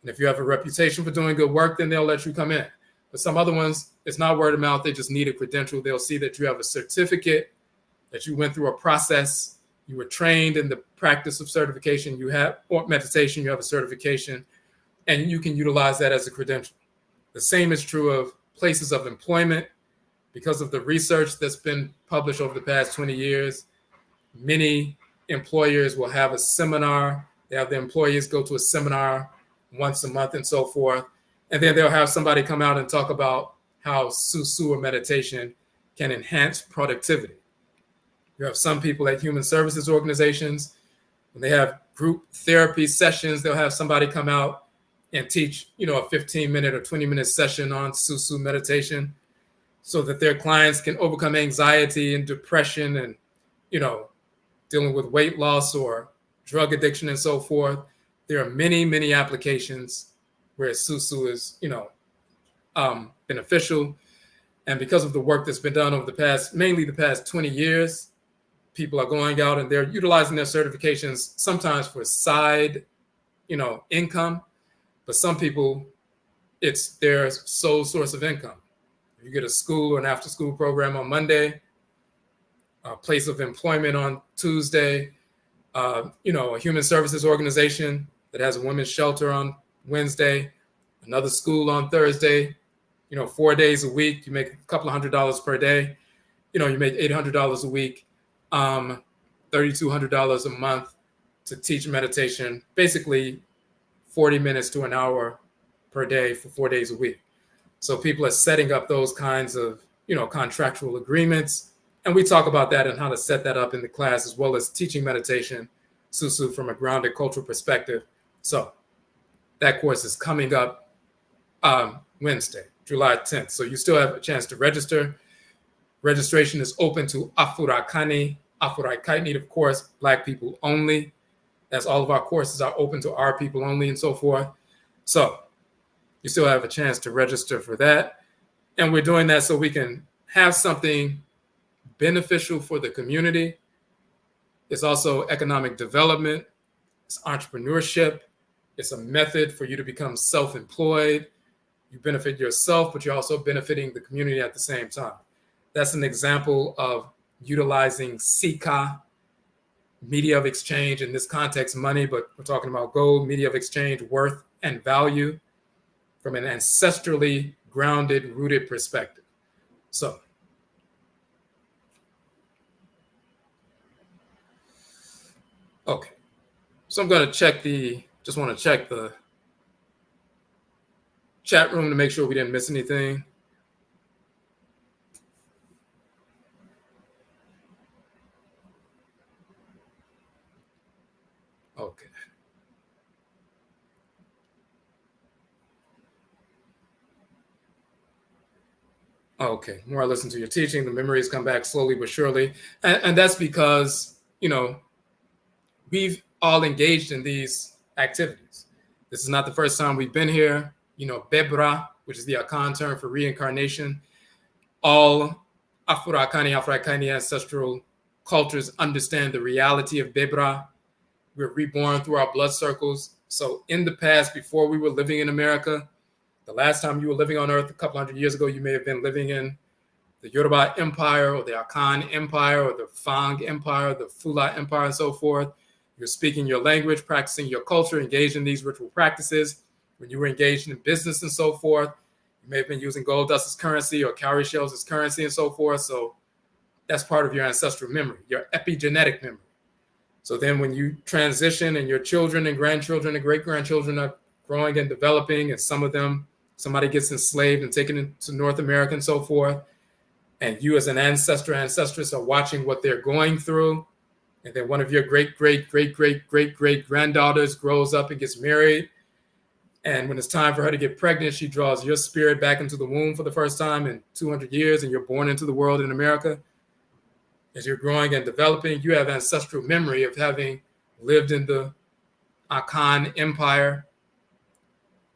And if you have a reputation for doing good work, then they'll let you come in. But some other ones, it's not word of mouth. They just need a credential. They'll see that you have a certificate, that you went through a process. You were trained in the practice of certification. You have, or meditation, you have a certification, and you can utilize that as a credential. The same is true of places of employment. Because of the research that's been published over the past 20 years, many employers will have a seminar. They have the employees go to a seminar once a month and so forth. And then they'll have somebody come out and talk about how SUSUW or meditation can enhance productivity. You have some people at human services organizations, when they have group therapy sessions, they'll have somebody come out and teach, a 15-minute or 20-minute session on SUSUW meditation so that their clients can overcome anxiety and depression and, dealing with weight loss or drug addiction and so forth. There are many, many applications where SUSUW is, beneficial. And because of the work that's been done over mainly the past 20 years, people are going out and they're utilizing their certifications sometimes for side, income, but some people, it's their sole source of income. You get a school or an after-school program on Monday, a place of employment on Tuesday, a human services organization that has a women's shelter on Wednesday, another school on Thursday, 4 days a week, you make a couple of $100s per day, you make $800 a week, $3,200 a month to teach meditation, basically 40 minutes to an hour per day for 4 days a week. So people are setting up those kinds of, contractual agreements. And we talk about that and how to set that up in the class, as well as teaching meditation, SUSUW, from a grounded cultural perspective. So that course is coming up Wednesday, July 10th. So you still have a chance to register. Registration is open to Afurakani, of course, Black people only, as all of our courses are open to our people only and so forth. So you still have a chance to register for that. And we're doing that so we can have something beneficial for the community. It's also economic development. It's entrepreneurship. It's a method for you to become self-employed. You benefit yourself, but you're also benefiting the community at the same time. That's an example of utilizing Sika, media of exchange, in this context, money, but we're talking about gold, media of exchange, worth and value, from an ancestrally grounded, rooted perspective. So, okay. So I'm going to just want to check the chat room to make sure we didn't miss anything. Okay. Okay, the more I listen to your teaching, the memories come back slowly but surely. And that's because, we've all engaged in these activities. This is not the first time we've been here. Bebra, which is the Akan term for reincarnation. All Afro-Akani ancestral cultures understand the reality of Bebra. We're reborn through our blood circles. So in the past, before we were living in America, the last time you were living on Earth a couple hundred years ago, you may have been living in the Yoruba Empire or the Akan Empire or the Fang Empire, the Fula Empire, and so forth. You're speaking your language, practicing your culture, engaged in these ritual practices. When you were engaged in business and so forth, you may have been using gold dust as currency or cowrie shells as currency and so forth. So that's part of your ancestral memory, your epigenetic memory. So then when you transition and your children and grandchildren and great-grandchildren are growing and developing, and some of them, somebody gets enslaved and taken into North America and so forth, and you as an ancestor, ancestress are watching what they're going through, and then one of your great-great-great-great-great-great-granddaughters grows up and gets married, and when it's time for her to get pregnant, she draws your spirit back into the womb for the first time in 200 years, and you're born into the world in America. As you're growing and developing, you have ancestral memory of having lived in the Akan Empire,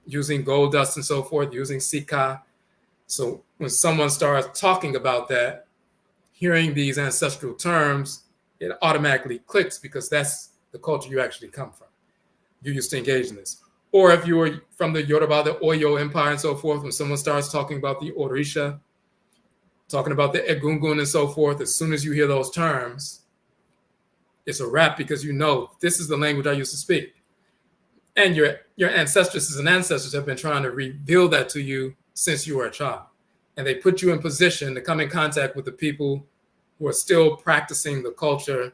using gold dust and so forth, using Sika. So when someone starts talking about that, hearing these ancestral terms, it automatically clicks because that's the culture you actually come from. You used to engage in this. Or if you were from the Yoruba, the Oyo Empire and so forth, when someone starts talking about the Orisha, talking about the Egungun and so forth, as soon as you hear those terms, it's a wrap because you know this is the language I used to speak. And your ancestresses and ancestors have been trying to reveal that to you since you were a child. And they put you in position to come in contact with the people who are still practicing the culture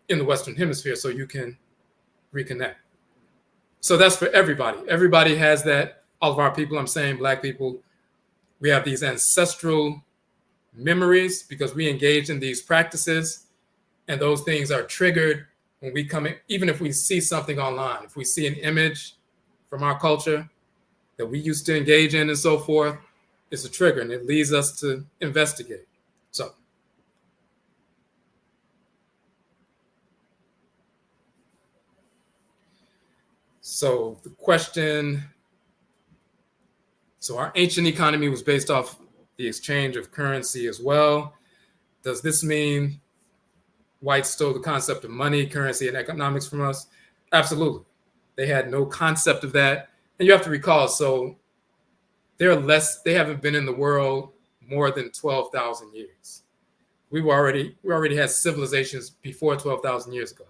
in the Western Hemisphere so you can reconnect. So that's for everybody. Everybody has that. All of our people, I'm saying Black people, we have these ancestral memories because we engage in these practices, and those things are triggered when we come in. Even if we see something online, if we see an image from our culture that we used to engage in and so forth, it's a trigger and it leads us to investigate. So the question, so our ancient economy was based off the exchange of currency as well. Does this mean whites stole the concept of money, currency, and economics from us? Absolutely. They had no concept of that. And you have to recall, so they haven't been in the world more than 12,000 years. We already had civilizations before 12,000 years ago.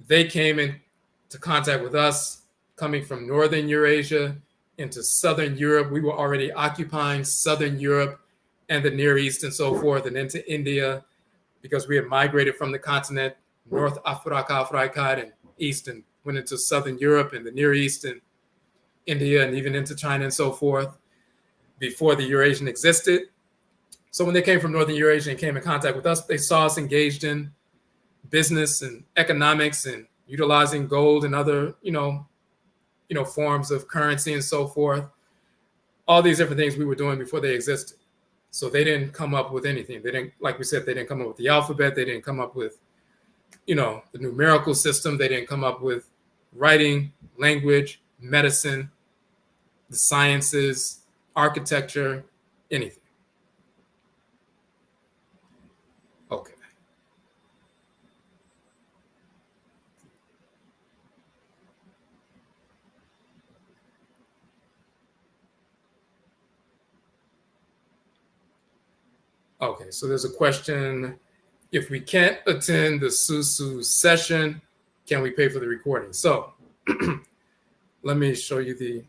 They came into contact with us coming from Northern Eurasia into Southern Europe. We were already occupying Southern Europe and the Near East and so forth, and into India, because we had migrated from the continent, North Africa and East, and went into Southern Europe and the Near East and India and even into China and so forth before the Eurasian existed. So when they came from Northern Eurasia and came in contact with us, they saw us engaged in business and economics and utilizing gold and other, forms of currency and so forth. All these different things we were doing before they existed. So they didn't come up with anything. They didn't, like we said, they didn't come up with the alphabet. They didn't come up with, the numerical system. They didn't come up with writing, language, medicine, the sciences, architecture, anything. Okay. Okay, so there's a question. If we can't attend the SUSUW session, can we pay for the recording? So let me show you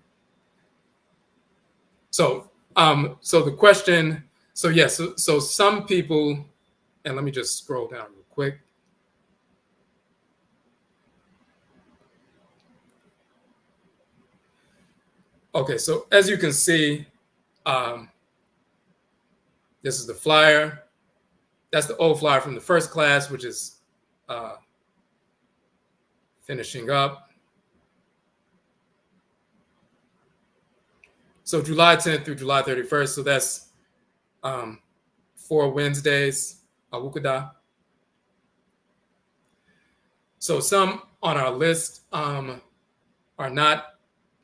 so the question, so some people, and let me just scroll down real quick. Okay, so as you can see, this is the flyer. That's the old flyer from the first class, which is finishing up. So July 10th through July 31st. So that's 4 Wednesdays, Awukuda. So some on our list are not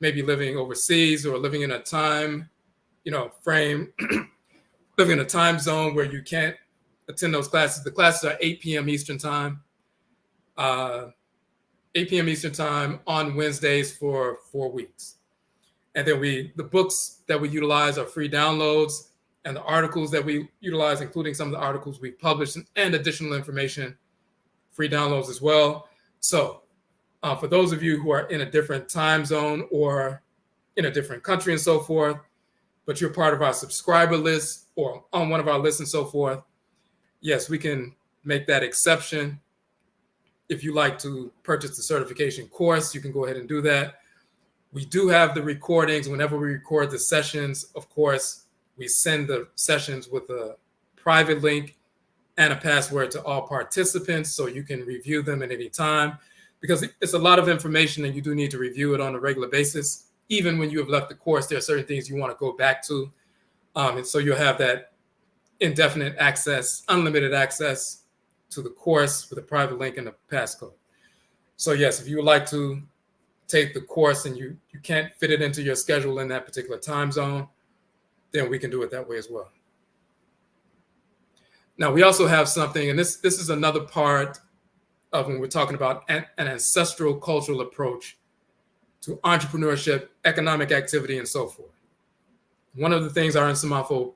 maybe living overseas or living in a time, frame, living in a time zone where you can't attend those classes. The classes are 8 p.m. Eastern time. 8 p.m. Eastern time on Wednesdays for 4 weeks. And then the books that we utilize are free downloads, and the articles that we utilize, including some of the articles we've published and additional information, free downloads as well. So for those of you who are in a different time zone or in a different country and so forth, but you're part of our subscriber list or on one of our lists and so forth, yes, we can make that exception. If you like to purchase the certification course, you can go ahead and do that. We do have the recordings. Whenever we record the sessions, of course, we send the sessions with a private link and a password to all participants so you can review them at any time, because it's a lot of information and you do need to review it on a regular basis. Even when you have left the course, there are certain things you want to go back to. And so you'll have that indefinite access, unlimited access to the course with a private link and a passcode. So yes, if you would like to take the course and you can't fit it into your schedule in that particular time zone, then we can do it that way as well. Now, we also have something, and this is another part of when we're talking about an ancestral cultural approach to entrepreneurship, economic activity, and so forth. One of the things our Odumafo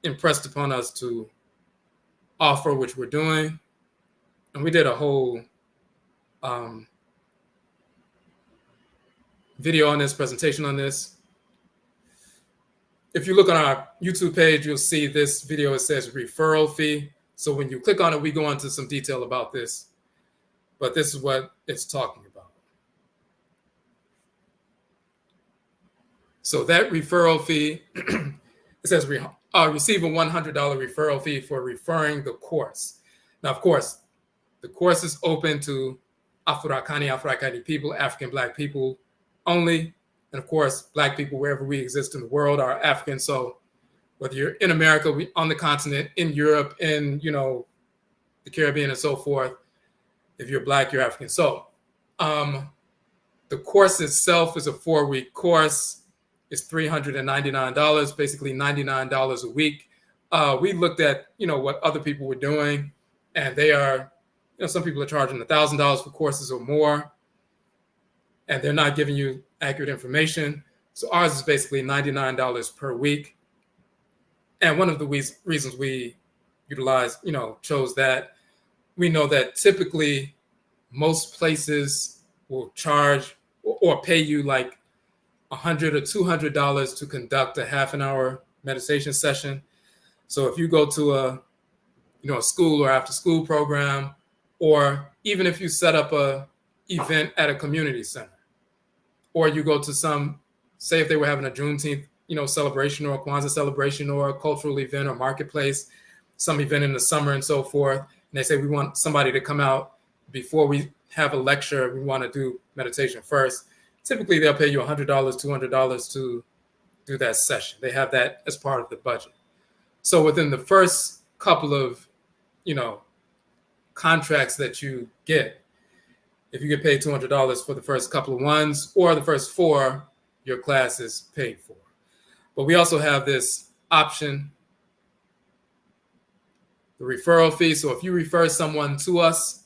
impressed upon us to offer, which we're doing, and we did a whole video on this, presentation on this. If you look on our YouTube page, you'll see this video. It says referral fee. So when you click on it, we go into some detail about this. But this is what it's talking about. So that referral fee, it says receive a $100 referral fee for referring the course. Now, of course, the course is open to Afro-Akani people, African Black people only. And of course, Black people, wherever we exist in the world, are African. So whether you're in America, on the continent, in Europe, in the Caribbean and so forth, if you're Black, you're African. So the course itself is a 4-week course. is $399, basically $99 a week. We looked at, what other people were doing, and they are, some people are charging $1,000 for courses or more, and they're not giving you accurate information. So ours is basically $99 per week. And one of the reasons we chose that, we know that typically most places will charge or pay you like $100 or $200 to conduct a half an hour meditation session. So if you go to a school or after school program, or even if you set up a event at a community center, or you go to say if they were having a Juneteenth, celebration or a Kwanzaa celebration or a cultural event or marketplace, some event in the summer and so forth, and they say we want somebody to come out before we have a lecture, we want to do meditation first. Typically, they'll pay you $100, $200 to do that session. They have that as part of the budget. So within the first couple of, contracts that you get, if you get paid $200 for the first couple of ones or the first 4, your class is paid for. But we also have this option, the referral fee. So if you refer someone to us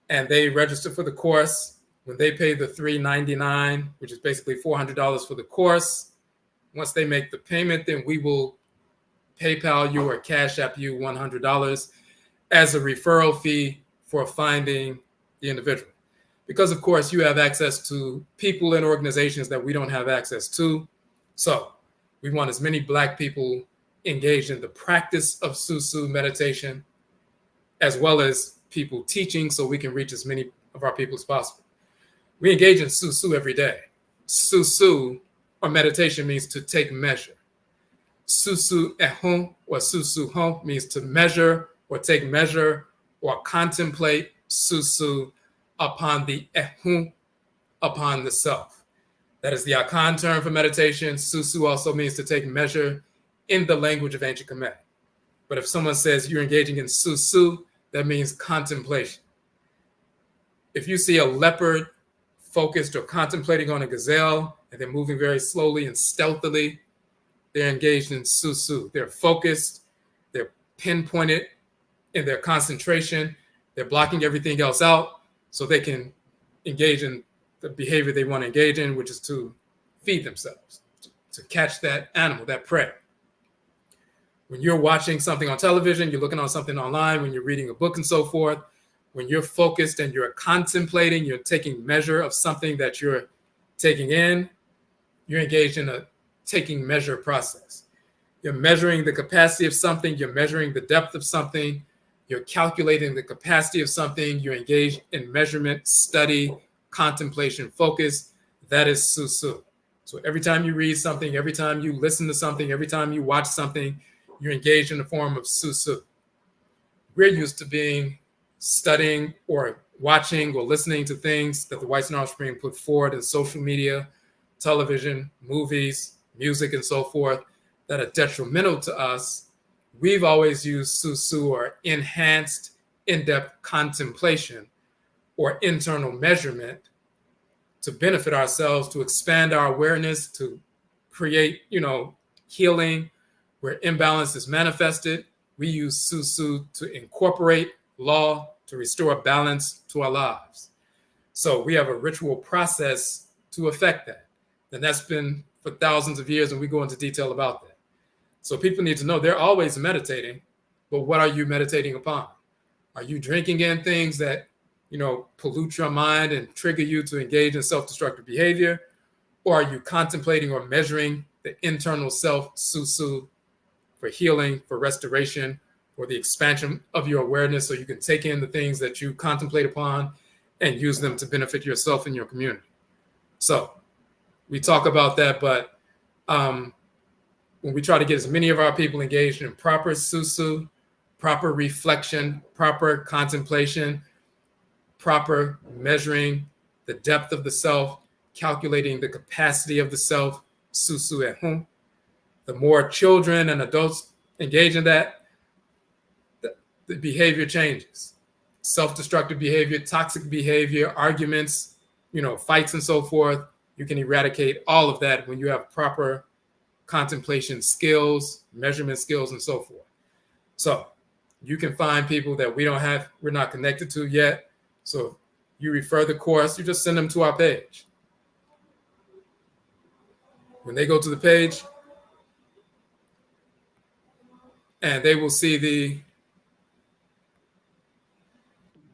and they register for the course, when they pay the $399, which is basically $400 for the course, once they make the payment, then we will PayPal you or Cash App you $100 as a referral fee for finding the individual. Because, of course, you have access to people and organizations that we don't have access to. So we want as many Black people engaged in the practice of SUSUW meditation, as well as people teaching, so we can reach as many of our people as possible. We engage in SUSUW every day. SUSUW, or meditation, means to take measure. SUSUW ehun or SUSUW means to measure or take measure or contemplate SUSUW upon the ehun, upon the self. That is the Akan term for meditation. SUSUW also means to take measure in the language of ancient Kemet. But if someone says you're engaging in SUSUW, that means contemplation. If you see a leopard focused or contemplating on a gazelle and they're moving very slowly and stealthily, they're engaged in SUSUW. They're focused, they're pinpointed in their concentration, they're blocking everything else out so they can engage in the behavior they want to engage in, which is to feed themselves, to catch that animal, that prey. When you're watching something on television, you're looking on something online, when you're reading a book and so forth, when you're focused and you're contemplating, you're taking measure of something that you're taking in, you're engaged in a taking measure process. You're measuring the capacity of something, you're measuring the depth of something, you're calculating the capacity of something, you're engaged in measurement, study, contemplation, focus. That is SUSUW. So every time you read something, every time you listen to something, every time you watch something, you're engaged in a form of SUSUW. We're used to studying or watching or listening to things that the whites and offspring put forward in social media, television, movies, music, and so forth that are detrimental to us. We've always used SUSUW, or enhanced in-depth contemplation or internal measurement, to benefit ourselves, to expand our awareness, to create, healing where imbalance is manifested. We use SUSUW to incorporate law, to restore balance to our lives. So we have a ritual process to affect that. And that's been for thousands of years, and we go into detail about that. So people need to know they're always meditating, but what are you meditating upon? Are you drinking in things that, pollute your mind and trigger you to engage in self-destructive behavior? Or are you contemplating or measuring the internal self, SUSUW, for healing, for restoration, for the expansion of your awareness, so you can take in the things that you contemplate upon and use them to benefit yourself and your community? So we talk about that, but when we try to get as many of our people engaged in proper SUSUW, proper reflection, proper contemplation, proper measuring the depth of the self, calculating the capacity of the self, SUSUW ehun, the more children and adults engage in that, the behavior changes. Self-destructive behavior, toxic behavior, arguments, fights and so forth, You can eradicate all of that when you have proper contemplation skills, measurement skills, and so forth. So you can find people that we're not connected to yet. So if you refer the course, you just send them to our page. When they go to the page, and they will see the,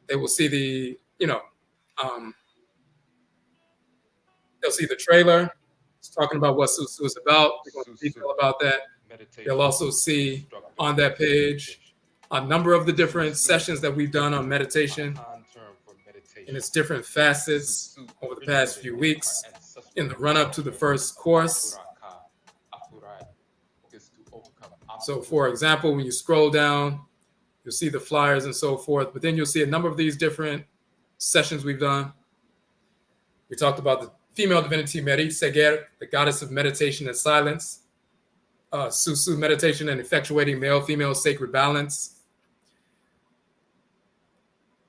they'll see the trailer. It's talking about what SUSUW is about. We're going to detail about that. They'll also see on that page a number of the different sessions that we've done on meditation in its different facets over the past few weeks in the run-up to the first course. So, for example, when you scroll down, you'll see the flyers and so forth, but then you'll see a number of these different sessions we've done. We talked about the female divinity Meri, Seker, the goddess of meditation and silence, SUSUW, meditation and effectuating male-female sacred balance.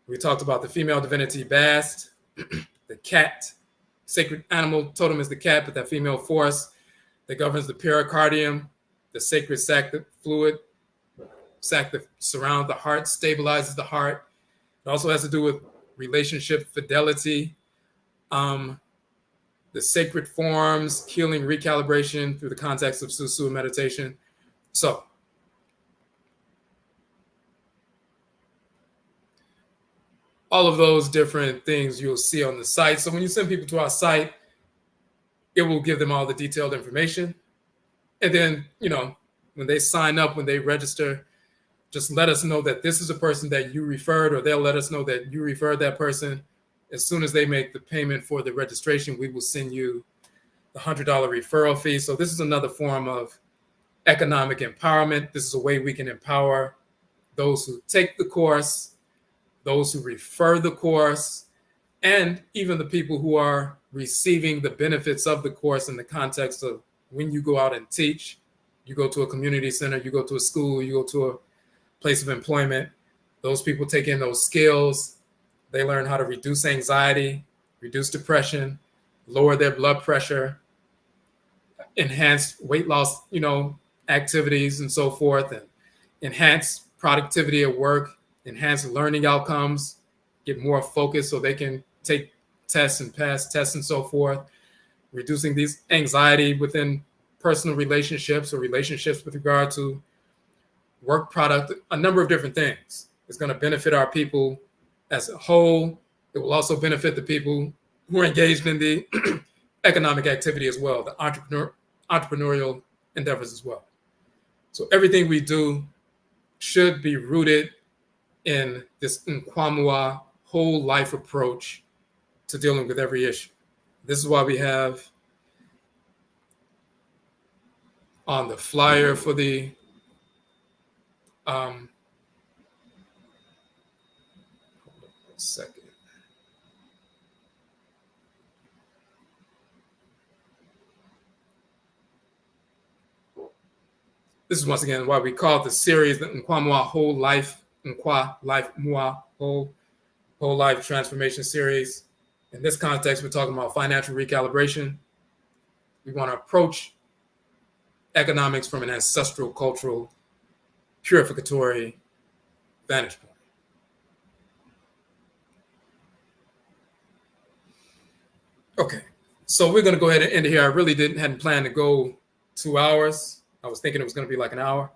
We talked about the female divinity Bast, the cat, sacred animal totem is the cat, but that female force that governs the pericardium, the sacred sac, the fluid sac that surrounds the heart, stabilizes the heart. It also has to do with relationship fidelity, the sacred forms, healing, recalibration through the context of SUSUW meditation. So, all of those different things you'll see on the site. So when you send people to our site, it will give them all the detailed information. And then, when they sign up, when they register, just let us know that this is a person that you referred, or they'll let us know that you referred that person. As soon as they make the payment for the registration, we will send you the $100 referral fee. So this is another form of economic empowerment. This is a way we can empower those who take the course, those who refer the course, and even the people who are receiving the benefits of the course in the context of when you go out and teach, you go to a community center, you go to a school, you go to a place of employment. Those people take in those skills. They learn how to reduce anxiety, reduce depression, lower their blood pressure, enhance weight loss, activities and so forth, and enhance productivity at work, enhance learning outcomes, get more focused so they can take tests and pass tests and so forth, reducing these anxiety within personal relationships or relationships with regard to work product, a number of different things. It's going to benefit our people as a whole. It will also benefit the people who are engaged in the economic activity as well, the entrepreneurial endeavors as well. So everything we do should be rooted in this NKWAMUA whole life approach to dealing with every issue. This is why we have on the flyer for the hold on a second. This is once again why we call the series the NKWAMUA Whole Life, NKWA Whole Life Transformation Series. In this context, we're talking about financial recalibration. We want to approach economics from an ancestral, cultural, purificatory vantage point. Okay, so we're going to go ahead and end here. I really hadn't planned to go 2 hours. I was thinking it was going to be like an hour.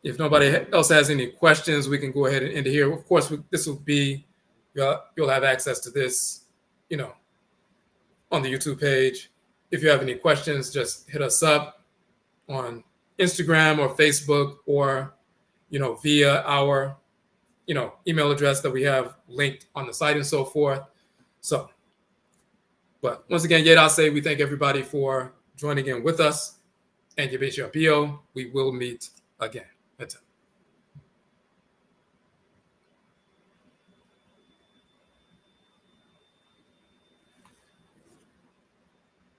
If nobody else has any questions, we can go ahead and end here. Of course, this will be, you'll have access to this, on the YouTube page. If you have any questions, just hit us up on Instagram or Facebook, or, via our, email address that we have linked on the site and so forth. So, but once again, yet I'll say we thank everybody for joining in with us. And Yabesha Bio, we will meet again. That's it.